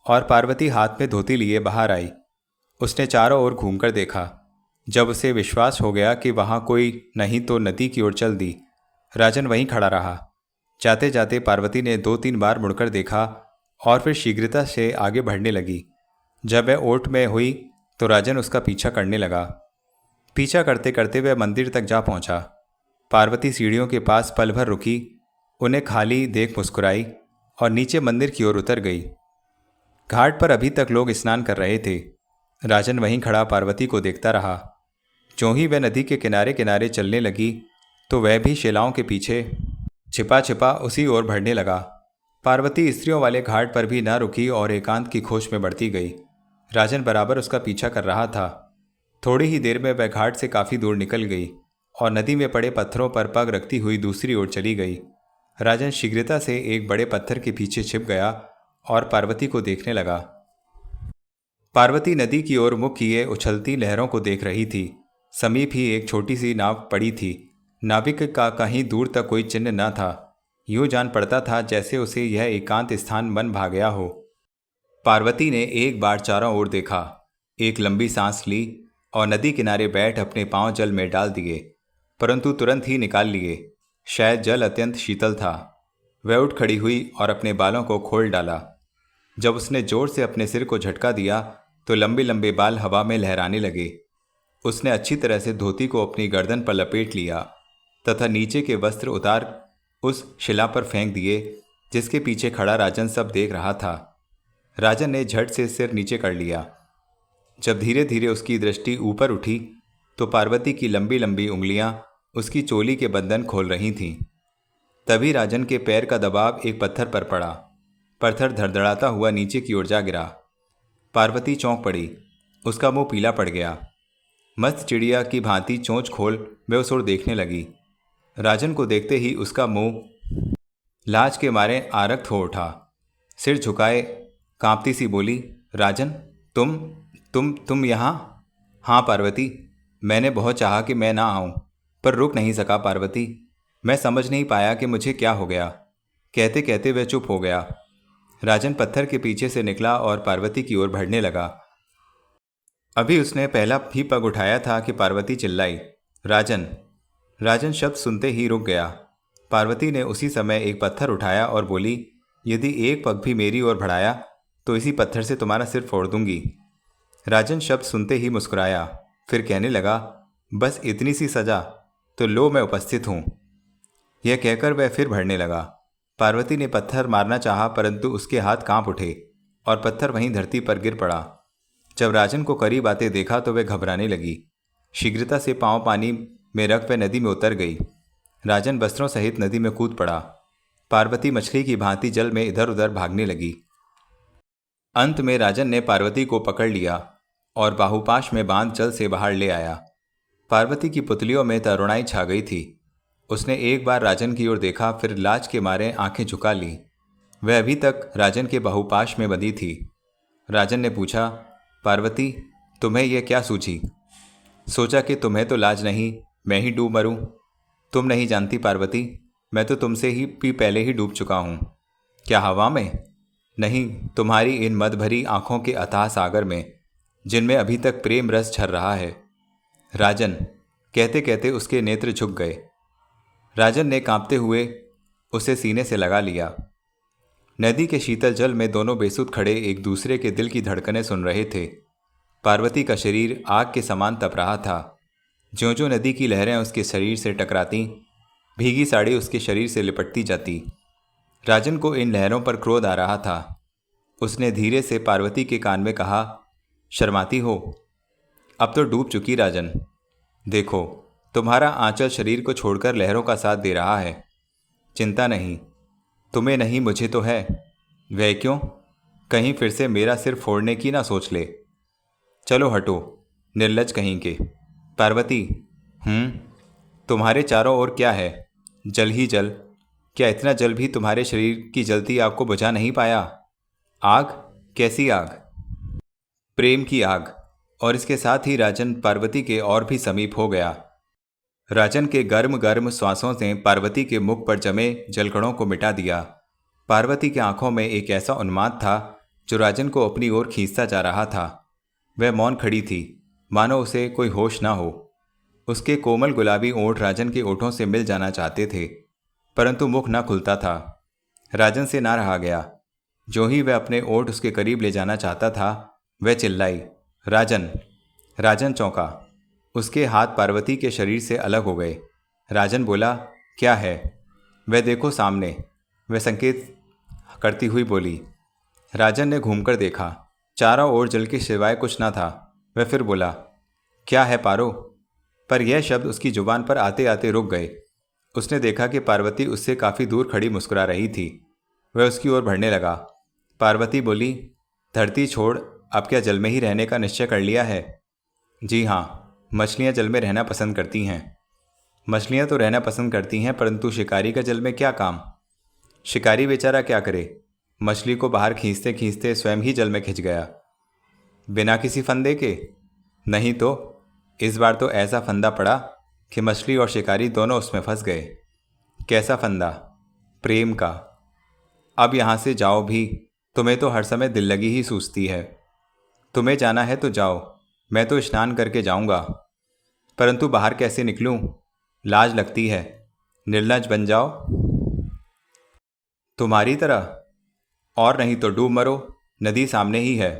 और पार्वती हाथ में धोती लिए बाहर आई। उसने चारों ओर घूमकर देखा। जब उसे विश्वास हो गया कि वहाँ कोई नहीं तो नदी की ओर चल दी। राजन वहीं खड़ा रहा। जाते जाते पार्वती ने 2-3 बार मुड़कर देखा और फिर शीघ्रता से आगे बढ़ने लगी। जब वह ओट में हुई तो राजन उसका पीछा करने लगा। पीछा करते करते वह मंदिर तक जा पहुंचा। पार्वती सीढ़ियों के पास पल भर रुकी, उन्हें खाली देख मुस्कुराई और नीचे मंदिर की ओर उतर गई। घाट पर अभी तक लोग स्नान कर रहे थे। राजन वहीं खड़ा पार्वती को देखता रहा। ज्यों ही वह नदी के किनारे किनारे चलने लगी तो वह भी शिलाओं के पीछे छिपा छिपा उसी ओर बढ़ने लगा। पार्वती स्त्रियों वाले घाट पर भी न रुकी और एकांत की खोज में बढ़ती गई। राजन बराबर उसका पीछा कर रहा था। थोड़ी ही देर में वह घाट से काफ़ी दूर निकल गई और नदी में पड़े पत्थरों पर पग रखती हुई दूसरी ओर चली गई। राजन शीघ्रता से एक बड़े पत्थर के पीछे छिप गया और पार्वती को देखने लगा। पार्वती नदी की ओर मुख किए उछलती लहरों को देख रही थी। समीप ही एक छोटी सी नाव पड़ी थी। नाविक का कहीं दूर तक कोई चिन्ह न था। यूं जान पड़ता था जैसे उसे यह एकांत स्थान मन भा गया हो। पार्वती ने एक बार चारों ओर देखा, एक लंबी सांस ली और नदी किनारे बैठ अपने पांव जल में डाल दिए, परंतु तुरंत ही निकाल लिए। शायद जल अत्यंत शीतल था। वह उठ खड़ी हुई और अपने बालों को खोल डाला। जब उसने जोर से अपने सिर को झटका दिया तो लंबे लंबे बाल हवा में लहराने लगे। उसने अच्छी तरह से धोती को अपनी गर्दन पर लपेट लिया तथा नीचे के वस्त्र उतार उस शिला पर फेंक दिए जिसके पीछे खड़ा राजन सब देख रहा था। राजन ने झट से सिर नीचे कर लिया। जब धीरे धीरे उसकी दृष्टि ऊपर उठी तो पार्वती की लंबी लंबी उंगलियां उसकी चोली के बंधन खोल रही थीं। तभी राजन के पैर का दबाव एक पत्थर पर पड़ा। पत्थर धड़धड़ाता हुआ नीचे की ओर जा गिरा। पार्वती चौंक पड़ी। उसका मुंह पीला पड़ गया। मस्त चिड़िया की भांति चोंच खोल वह उस ओर देखने लगी। राजन को देखते ही उसका मुंह लाज के मारे आरक्त हो उठा। सिर झुकाए कांपती सी बोली, राजन, तुम यहाँ? हाँ पार्वती, मैंने बहुत चाहा कि मैं ना आऊं, पर रुक नहीं सका पार्वती। मैं समझ नहीं पाया कि मुझे क्या हो गया। कहते कहते वह चुप हो गया। राजन पत्थर के पीछे से निकला और पार्वती की ओर बढ़ने लगा। अभी उसने पहला भी पग उठाया था कि पार्वती चिल्लाई, राजन। राजन शब्द सुनते ही रुक गया। पार्वती ने उसी समय एक पत्थर उठाया और बोली, यदि एक पग भी मेरी ओर बढ़ाया तो इसी पत्थर से तुम्हारा सिर फोड़ दूंगी। राजन शब्द सुनते ही मुस्कुराया, फिर कहने लगा, बस इतनी सी सजा? तो लो, मैं उपस्थित हूं। यह कहकर वह फिर बढ़ने लगा। पार्वती ने पत्थर मारना चाहा परंतु उसके हाथ कांप उठे और पत्थर वहीं धरती पर गिर पड़ा। जब राजन को करीब आते देखा तो वह घबराने लगी। शीघ्रता से पांव पानी में रख वह नदी में उतर गई। राजन वस्त्रों सहित नदी में कूद पड़ा। पार्वती मछली की भांति जल में इधर उधर भागने लगी। अंत में राजन ने पार्वती को पकड़ लिया और बाहुपाश में बांध जल से बाहर ले आया। पार्वती की पुतलियों में तरुणाई छा गई थी। उसने एक बार राजन की ओर देखा, फिर लाज के मारे आंखें झुका ली। वह अभी तक राजन के बाहुपाश में बंधी थी। राजन ने पूछा, पार्वती, तुम्हें यह क्या सूझी? सोचा कि तुम्हें तो लाज नहीं, मैं ही डूब मरूं। तुम नहीं जानती पार्वती, मैं तो तुमसे ही भी पहले ही डूब चुका हूं। क्या हवा में? नहीं, तुम्हारी इन मद भरी आंखों के अथाह सागर में, जिनमें अभी तक प्रेम रस झर रहा है। राजन, कहते कहते उसके नेत्र झुक गए। राजन ने कांपते हुए उसे सीने से लगा लिया। नदी के शीतल जल में दोनों बेसुध खड़े एक दूसरे के दिल की धड़कनें सुन रहे थे। पार्वती का शरीर आग के समान तप रहा था। ज्यों ज्यों नदी की लहरें उसके शरीर से टकराती, भीगी साड़ी उसके शरीर से लिपटती जाती। राजन को इन लहरों पर क्रोध आ रहा था। उसने धीरे से पार्वती के कान में कहा, शर्माती हो? अब तो डूब चुकी राजन। देखो, तुम्हारा आंचल शरीर को छोड़कर लहरों का साथ दे रहा है। चिंता नहीं, तुम्हें नहीं मुझे तो है। वह क्यों? कहीं फिर से मेरा सिर फोड़ने की ना सोच ले। चलो हटो, निर्लज कहीं के। पार्वती, तुम्हारे चारों ओर क्या है? जल ही जल। क्या इतना जल भी तुम्हारे शरीर की जलती आग को बुझा नहीं पाया? आग? कैसी आग? प्रेम की आग। और इसके साथ ही राजन पार्वती के और भी समीप हो गया। राजन के गर्म गर्म श्वासों ने पार्वती के मुख पर जमे जलकणों को मिटा दिया। पार्वती की आंखों में एक ऐसा उन्माद था जो राजन को अपनी ओर खींचता जा रहा था। वह मौन खड़ी थी, मानो उसे कोई होश ना हो। उसके कोमल गुलाबी ओंठ राजन के ओठों से मिल जाना चाहते थे, परंतु मुख न खुलता था। राजन से ना रहा गया। जो ही वह अपने ओठ उसके करीब ले जाना चाहता था, वह चिल्लाई, राजन! राजन चौंका। उसके हाथ पार्वती के शरीर से अलग हो गए। राजन बोला, क्या है? वह देखो सामने, वह संकेत करती हुई बोली। राजन ने घूमकर देखा। चारों ओर जल के सिवाय कुछ न था। वह फिर बोला, क्या है पारो? पर यह शब्द उसकी जुबान पर आते आते रुक गए। उसने देखा कि पार्वती उससे काफ़ी दूर खड़ी मुस्कुरा रही थी। वह उसकी ओर बढ़ने लगा। पार्वती बोली, धरती छोड़, अब क्या जल में ही रहने का निश्चय कर लिया है? जी हाँ, मछलियाँ जल में रहना पसंद करती हैं। मछलियाँ तो रहना पसंद करती हैं, परंतु शिकारी का जल में क्या काम? शिकारी बेचारा क्या करे? मछली को बाहर खींचते खींचते स्वयं ही जल में खिंच गया। बिना किसी फंदे के? नहीं तो इस बार तो ऐसा फंदा पड़ा कि मछली और शिकारी दोनों उसमें फंस गए। कैसा फंदा? प्रेम का। अब यहाँ से जाओ भी, तुम्हें तो हर समय दिल लगी ही सूझती है। तुम्हें जाना है तो जाओ, मैं तो स्नान करके जाऊँगा। परंतु बाहर कैसे निकलूँ? लाज लगती है। निर्लज बन जाओ तुम्हारी तरह, और नहीं तो डूब मरो, नदी सामने ही है।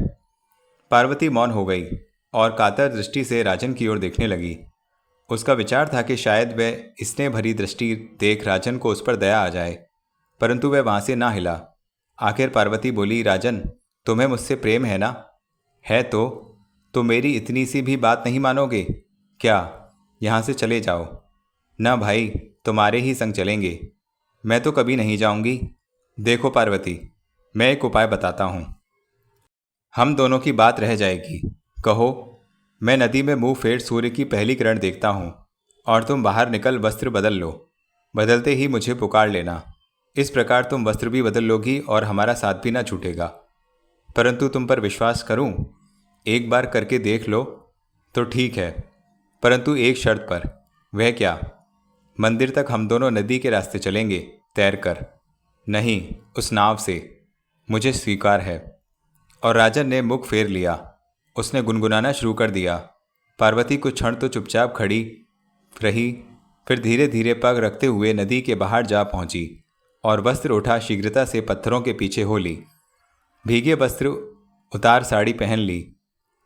पार्वती मौन हो गई और कातर दृष्टि से राजन की ओर देखने लगी। उसका विचार था कि शायद वह स्नेह भरी दृष्टि देख राजन को उस पर दया आ जाए, परंतु वह वहां से ना हिला। आखिर पार्वती बोली, राजन, तुम्हें मुझसे प्रेम है ना? है तो मेरी इतनी सी भी बात नहीं मानोगे क्या? यहाँ से चले जाओ। ना भाई, तुम्हारे ही संग चलेंगे। मैं तो कभी नहीं जाऊंगी। देखो पार्वती, मैं एक उपाय बताता हूँ। हम दोनों की बात रह जाएगी। कहो, मैं नदी में मुंह फेर सूर्य की पहली किरण देखता हूँ और तुम बाहर निकल वस्त्र बदल लो। बदलते ही मुझे पुकार लेना। इस प्रकार तुम वस्त्र भी बदल लोगी और हमारा साथ भी ना छूटेगा। परंतु तुम पर विश्वास करूं? एक बार करके देख लो तो ठीक है, परंतु एक शर्त पर। वह क्या? मंदिर तक हम दोनों नदी के रास्ते चलेंगे, तैर कर। नहीं, उस नाव से। मुझे स्वीकार है। और राजन ने मुख फेर लिया। उसने गुनगुनाना शुरू कर दिया। पार्वती कुछ क्षण तो चुपचाप खड़ी रही, फिर धीरे धीरे पग रखते हुए नदी के बाहर जा पहुंची और वस्त्र उठा शीघ्रता से पत्थरों के पीछे हो ली। भीगे वस्त्र उतार साड़ी पहन ली।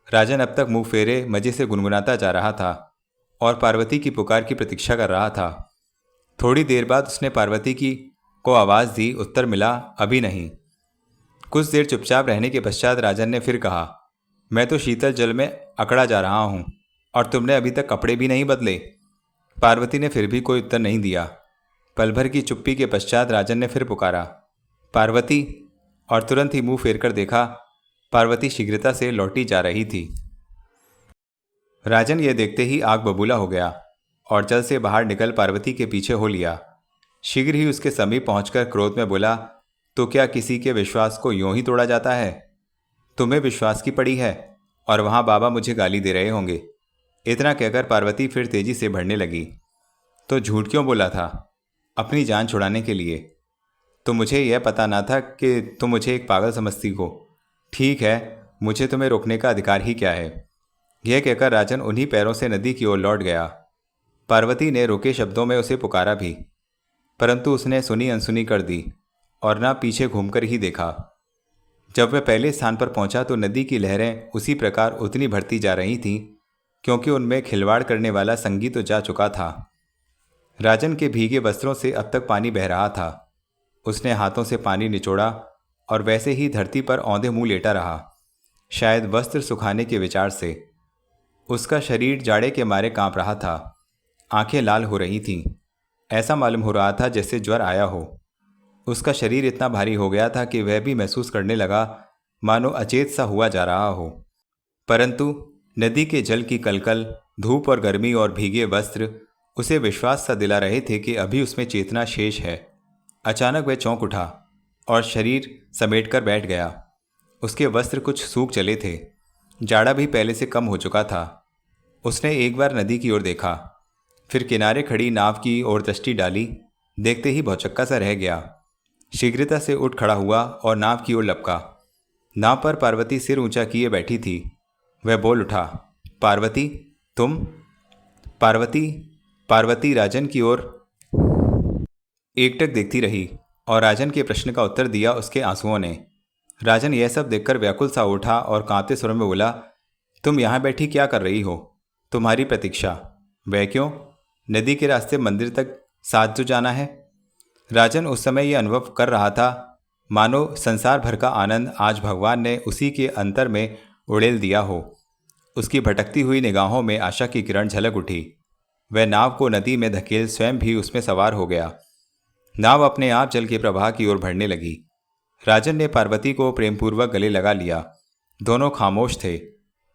राजन अब तक मुंह फेरे मजे से गुनगुनाता जा रहा था और पार्वती की पुकार की प्रतीक्षा कर रहा था। थोड़ी देर बाद उसने पार्वती को आवाज़ दी। उत्तर मिला, अभी नहीं। कुछ देर चुपचाप रहने के पश्चात राजन ने फिर कहा, मैं तो शीतल जल में अकड़ा जा रहा हूँ और तुमने अभी तक कपड़े भी नहीं बदले। पार्वती ने फिर भी कोई उत्तर नहीं दिया। पल भर की चुप्पी के पश्चात राजन ने फिर पुकारा, पार्वती, और तुरंत ही मुंह फेरकर देखा। पार्वती शीघ्रता से लौटी जा रही थी। राजन ये देखते ही आग बबूला हो गया और जल से बाहर निकल पार्वती के पीछे हो लिया। शीघ्र ही उसके समीप पहुंचकर क्रोध में बोला, तो क्या किसी के विश्वास को यूं ही तोड़ा जाता है? तुम्हें विश्वास की पड़ी है और वहां बाबा मुझे गाली दे रहे होंगे। इतना कहकर पार्वती फिर तेजी से बढ़ने लगी। तो झूठ क्यों बोला था? अपनी जान छुड़ाने के लिए। तो मुझे यह पता ना था कि तुम मुझे एक पागल समझती हो। ठीक है, मुझे तुम्हें रोकने का अधिकार ही क्या है। यह कहकर राजन उन्हीं पैरों से नदी की ओर लौट गया। पार्वती ने रुके शब्दों में उसे पुकारा भी, परंतु उसने सुनी अनसुनी कर दी और ना पीछे घूमकर ही देखा। जब वह पहले स्थान पर पहुंचा तो नदी की लहरें उसी प्रकार उतनी बढ़ती जा रही थीं, क्योंकि उनमें खिलवाड़ करने वाला संगी तो जा चुका था। राजन के भीगे वस्त्रों से अब तक पानी बह रहा था। उसने हाथों से पानी निचोड़ा और वैसे ही धरती पर औंधे मुंह लेटा रहा, शायद वस्त्र सुखाने के विचार से। उसका शरीर जाड़े के मारे कांप रहा था, आंखें लाल हो रही थीं। ऐसा मालूम हो रहा था जैसे ज्वर आया हो। उसका शरीर इतना भारी हो गया था कि वह भी महसूस करने लगा मानो अचेत सा हुआ जा रहा हो। परंतु नदी के जल की कलकल, धूप और गर्मी और भीगे वस्त्र उसे विश्वास सा दिला रहे थे कि अभी उसमें चेतना शेष है। अचानक वह चौंक उठा और शरीर समेटकर बैठ गया। उसके वस्त्र कुछ सूख चले थे, जाड़ा भी पहले से कम हो चुका था। उसने एक बार नदी की ओर देखा, फिर किनारे खड़ी नाव की ओर दृष्टि डाली। देखते ही भौचक्का सा रह गया। शीघ्रता से उठ खड़ा हुआ और नाव की ओर लपका। नाव पर पार्वती सिर ऊंचा किए बैठी थी। वह बोल उठा, पार्वती, तुम? पार्वती पार्वती राजन की ओर एकटक देखती रही और राजन के प्रश्न का उत्तर दिया उसके आंसुओं ने। राजन यह सब देखकर व्याकुल सा उठा और कांपते स्वर में बोला, तुम यहाँ बैठी क्या कर रही हो? तुम्हारी प्रतीक्षा। वह क्यों? नदी के रास्ते मंदिर तक साथ जो जाना है। राजन उस समय यह अनुभव कर रहा था मानो संसार भर का आनंद आज भगवान ने उसी के अंतर में उड़ेल दिया हो। उसकी भटकती हुई निगाहों में आशा की किरण झलक उठी। वह नाव को नदी में धकेल स्वयं भी उसमें सवार हो गया। नाव अपने आप जल के प्रवाह की ओर बढ़ने लगी। राजन ने पार्वती को प्रेमपूर्वक गले लगा लिया। दोनों खामोश थे।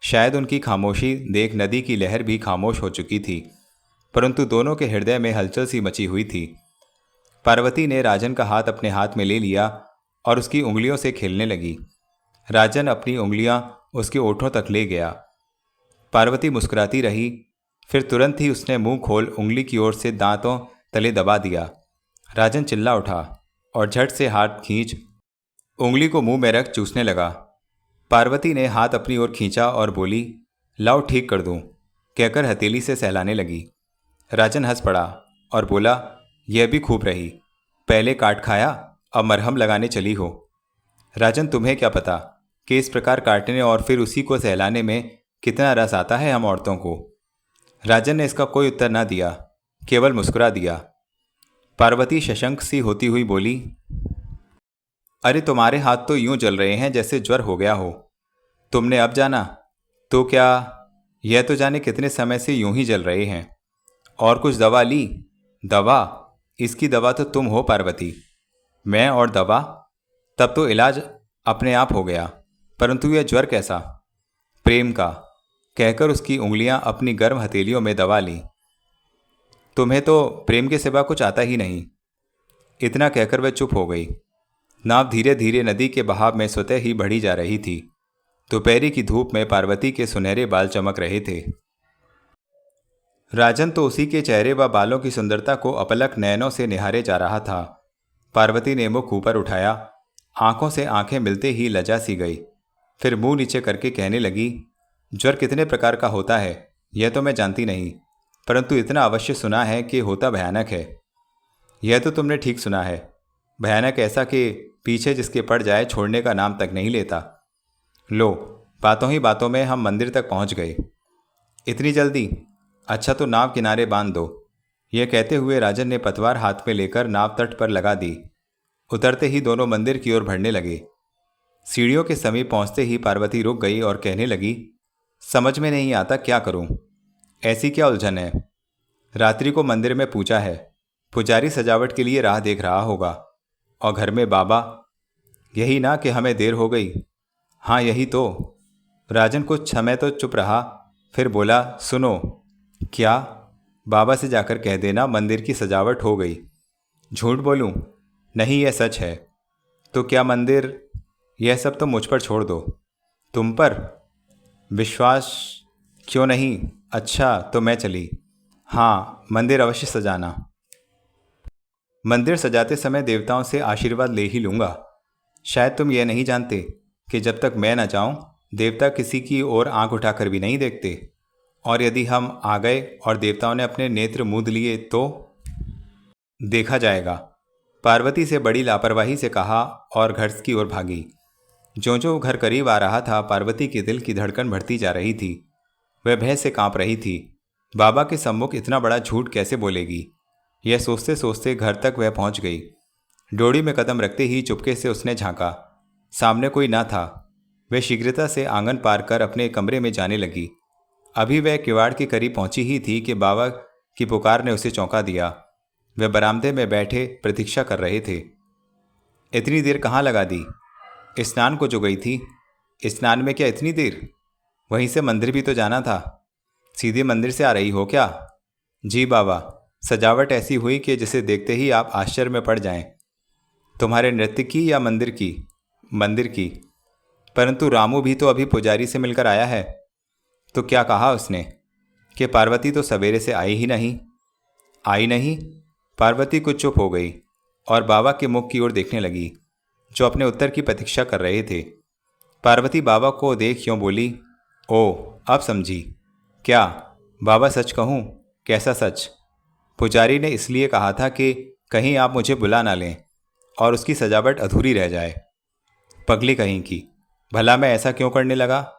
शायद उनकी खामोशी देख नदी की लहर भी खामोश हो चुकी थी, परंतु दोनों के हृदय में हलचल सी मची हुई थी। पार्वती ने राजन का हाथ अपने हाथ में ले लिया और उसकी उंगलियों से खेलने लगी। राजन अपनी उंगलियां उसके ओठों तक ले गया। पार्वती मुस्कुराती रही, फिर तुरंत ही उसने मुंह खोल उंगली की ओर से दांतों तले दबा दिया। राजन चिल्ला उठा और झट से हाथ खींच उंगली को मुंह में रख चूसने लगा। पार्वती ने हाथ अपनी ओर खींचा और बोली, लाओ ठीक कर दूं, कहकर हथेली से सहलाने लगी। राजन हंस पड़ा और बोला, यह भी खूब रही। पहले काट खाया, अब मरहम लगाने चली हो। राजन, तुम्हें क्या पता कि इस प्रकार काटने और फिर उसी को सहलाने में कितना रस आता है हम औरतों को। राजन ने इसका कोई उत्तर ना दिया, केवल मुस्कुरा दिया। पार्वती शशंक सी होती हुई बोली, अरे तुम्हारे हाथ तो यूं जल रहे हैं जैसे ज्वर हो गया हो। तुमने अब जाना? तो क्या यह तो जाने कितने समय से यूं ही जल रहे हैं। और कुछ दवा ली? दवा? इसकी दवा तो तुम हो पार्वती। मैं और दवा? तब तो इलाज अपने आप हो गया। परंतु यह ज्वर कैसा? प्रेम का, कहकर उसकी उंगलियां अपनी गर्म हथेलियों में दबा लीं। तुम्हें तो प्रेम के सिवा कुछ आता ही नहीं। इतना कहकर वह चुप हो गई। नाव धीरे धीरे नदी के बहाव में स्वतः ही बढ़ी जा रही थी। दोपहरी की धूप में पार्वती के सुनहरे बाल चमक रहे थे। राजन तो उसी के चेहरे व बालों की सुंदरता को अपलक नयनों से निहारे जा रहा था। पार्वती ने मुख ऊपर उठाया, आंखों से आंखें मिलते ही लजा सी गई। फिर मुंह नीचे करके कहने लगी, ज्वर कितने प्रकार का होता है यह तो मैं जानती नहीं, परंतु इतना अवश्य सुना है कि होता भयानक है। यह तो तुमने ठीक सुना है, भयानक ऐसा कि पीछे जिसके पड़ जाए छोड़ने का नाम तक नहीं लेता। लो, बातों ही बातों में हम मंदिर तक पहुंच गए। इतनी जल्दी? अच्छा तो नाव किनारे बांध दो। यह कहते हुए राजन ने पतवार हाथ में लेकर नाव तट पर लगा दी। उतरते ही दोनों मंदिर की ओर बढ़ने लगे। सीढ़ियों के समीप पहुंचते ही पार्वती रुक गई और कहने लगी, समझ में नहीं आता क्या करूं। ऐसी क्या उलझन है? रात्रि को मंदिर में पूजा है, पुजारी सजावट के लिए राह देख रहा होगा, और घर में बाबा। यही ना कि हमें देर हो गई। हाँ यही तो। राजन कुछ समय तो चुप रहा, फिर बोला, सुनो। क्या? बाबा से जाकर कह देना मंदिर की सजावट हो गई। झूठ बोलूं? नहीं, यह सच है। तो क्या मंदिर? यह सब तो मुझ पर छोड़ दो। तुम पर विश्वास क्यों नहीं? अच्छा तो मैं चली। हाँ, मंदिर अवश्य सजाना। मंदिर सजाते समय देवताओं से आशीर्वाद ले ही लूँगा। शायद तुम ये नहीं जानते कि जब तक मैं न जाऊं, देवता किसी की ओर आंख उठाकर भी नहीं देखते। और यदि हम आ गए और देवताओं ने अपने नेत्र मूंद लिए तो देखा जाएगा। पार्वती से बड़ी लापरवाही से कहा और घर की ओर भागी। जो घर करीब आ रहा था, पार्वती के दिल की धड़कन बढ़ती जा रही थी। वह भय से कांप रही थी। बाबा के सम्मुख इतना बड़ा झूठ कैसे बोलेगी? यह सोचते सोचते घर तक वह पहुंच गई। डोरी में कदम रखते ही चुपके से उसने झांका। सामने कोई ना था। वह शीघ्रता से आंगन पार कर अपने कमरे में जाने लगी। अभी वह किवाड़ के करीब पहुंची ही थी कि बाबा की पुकार ने उसे चौंका दिया। वह बरामदे में बैठे प्रतीक्षा कर रहे थे। इतनी देर कहाँ लगा दी? स्नान को जो गई थी। स्नान में क्या इतनी देर? वहीं से मंदिर भी तो जाना था। सीधे मंदिर से आ रही हो क्या? जी बाबा, सजावट ऐसी हुई कि जिसे देखते ही आप आश्चर्य में पड़ जाएं। तुम्हारे नृत्य की या मंदिर की? मंदिर की। परंतु रामू भी तो अभी पुजारी से मिलकर आया है। तो क्या कहा उसने? कि पार्वती तो सवेरे से आई ही नहीं। आई नहीं? पार्वती कुछ चुप हो गई और बाबा के मुख की ओर देखने लगी, जो अपने उत्तर की प्रतीक्षा कर रहे थे। पार्वती बाबा को देख यूं बोली, ओ अब समझी। क्या बाबा, सच कहूँ? कैसा सच? पुजारी ने इसलिए कहा था कि कहीं आप मुझे बुला ना लें और उसकी सजावट अधूरी रह जाए। पगली कहीं की, भला मैं ऐसा क्यों करने लगा?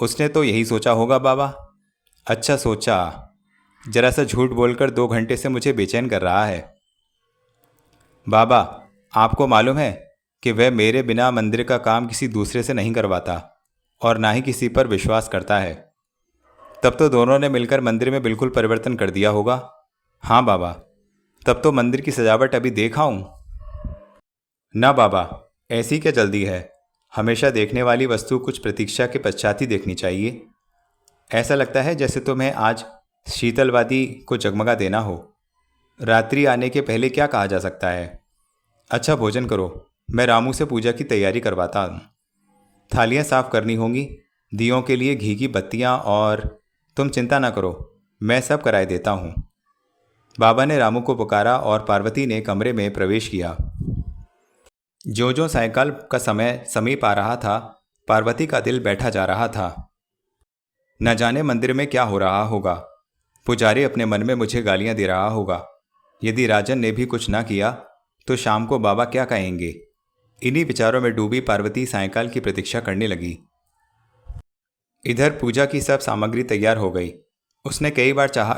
उसने तो यही सोचा होगा बाबा। अच्छा सोचा। जरा सा झूठ बोलकर 2 घंटे से मुझे बेचैन कर रहा है। बाबा, आपको मालूम है कि वह मेरे बिना मंदिर का काम किसी दूसरे से नहीं करवाता और ना ही किसी पर विश्वास करता है। तब तो दोनों ने मिलकर मंदिर में बिल्कुल परिवर्तन कर दिया होगा। हाँ बाबा, तब तो मंदिर की सजावट अभी देख आऊं? ना बाबा, ऐसी क्या जल्दी है? हमेशा देखने वाली वस्तु कुछ प्रतीक्षा के पश्चात ही देखनी चाहिए। ऐसा लगता है जैसे तुम्हें आज शीतलवादी को जगमगा देना हो। रात्रि आने के पहले क्या कहा जा सकता है? अच्छा भोजन करो, मैं रामू से पूजा की तैयारी करवाता हूँ। थालियाँ साफ करनी होंगी, दियों के लिए घी की बत्तियाँ, और तुम चिंता ना करो, मैं सब कराए देता हूँ। बाबा ने रामू को पुकारा और पार्वती ने कमरे में प्रवेश किया। जो सायंकाल का समय समीप आ रहा था, पार्वती का दिल बैठा जा रहा था। न जाने मंदिर में क्या हो रहा होगा। पुजारी अपने मन में मुझे गालियां दे रहा होगा। यदि राजन ने भी कुछ ना किया तो शाम को बाबा क्या कहेंगे? इन्हीं विचारों में डूबी पार्वती सायंकाल की प्रतीक्षा करने लगी। इधर पूजा की सब सामग्री तैयार हो गई। उसने कई बार चाहा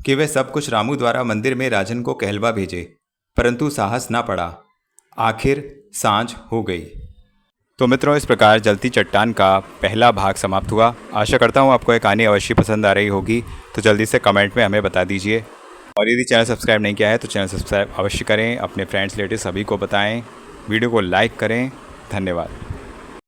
कि वह सब कुछ रामू द्वारा मंदिर में राजन को कहलवा भेजे, परंतु साहस ना पड़ा। आखिर सांझ हो गई। तो मित्रों, इस प्रकार जलती चट्टान का पहला भाग समाप्त हुआ। आशा करता हूँ आपको ये कहानी अवश्य पसंद आ रही होगी। तो जल्दी से कमेंट में हमें बता दीजिए। और यदि चैनल सब्सक्राइब नहीं किया है तो चैनल सब्सक्राइब अवश्य करें। अपने फ्रेंड्स रिलेटिव सभी को बताएं। वीडियो को लाइक करें। धन्यवाद।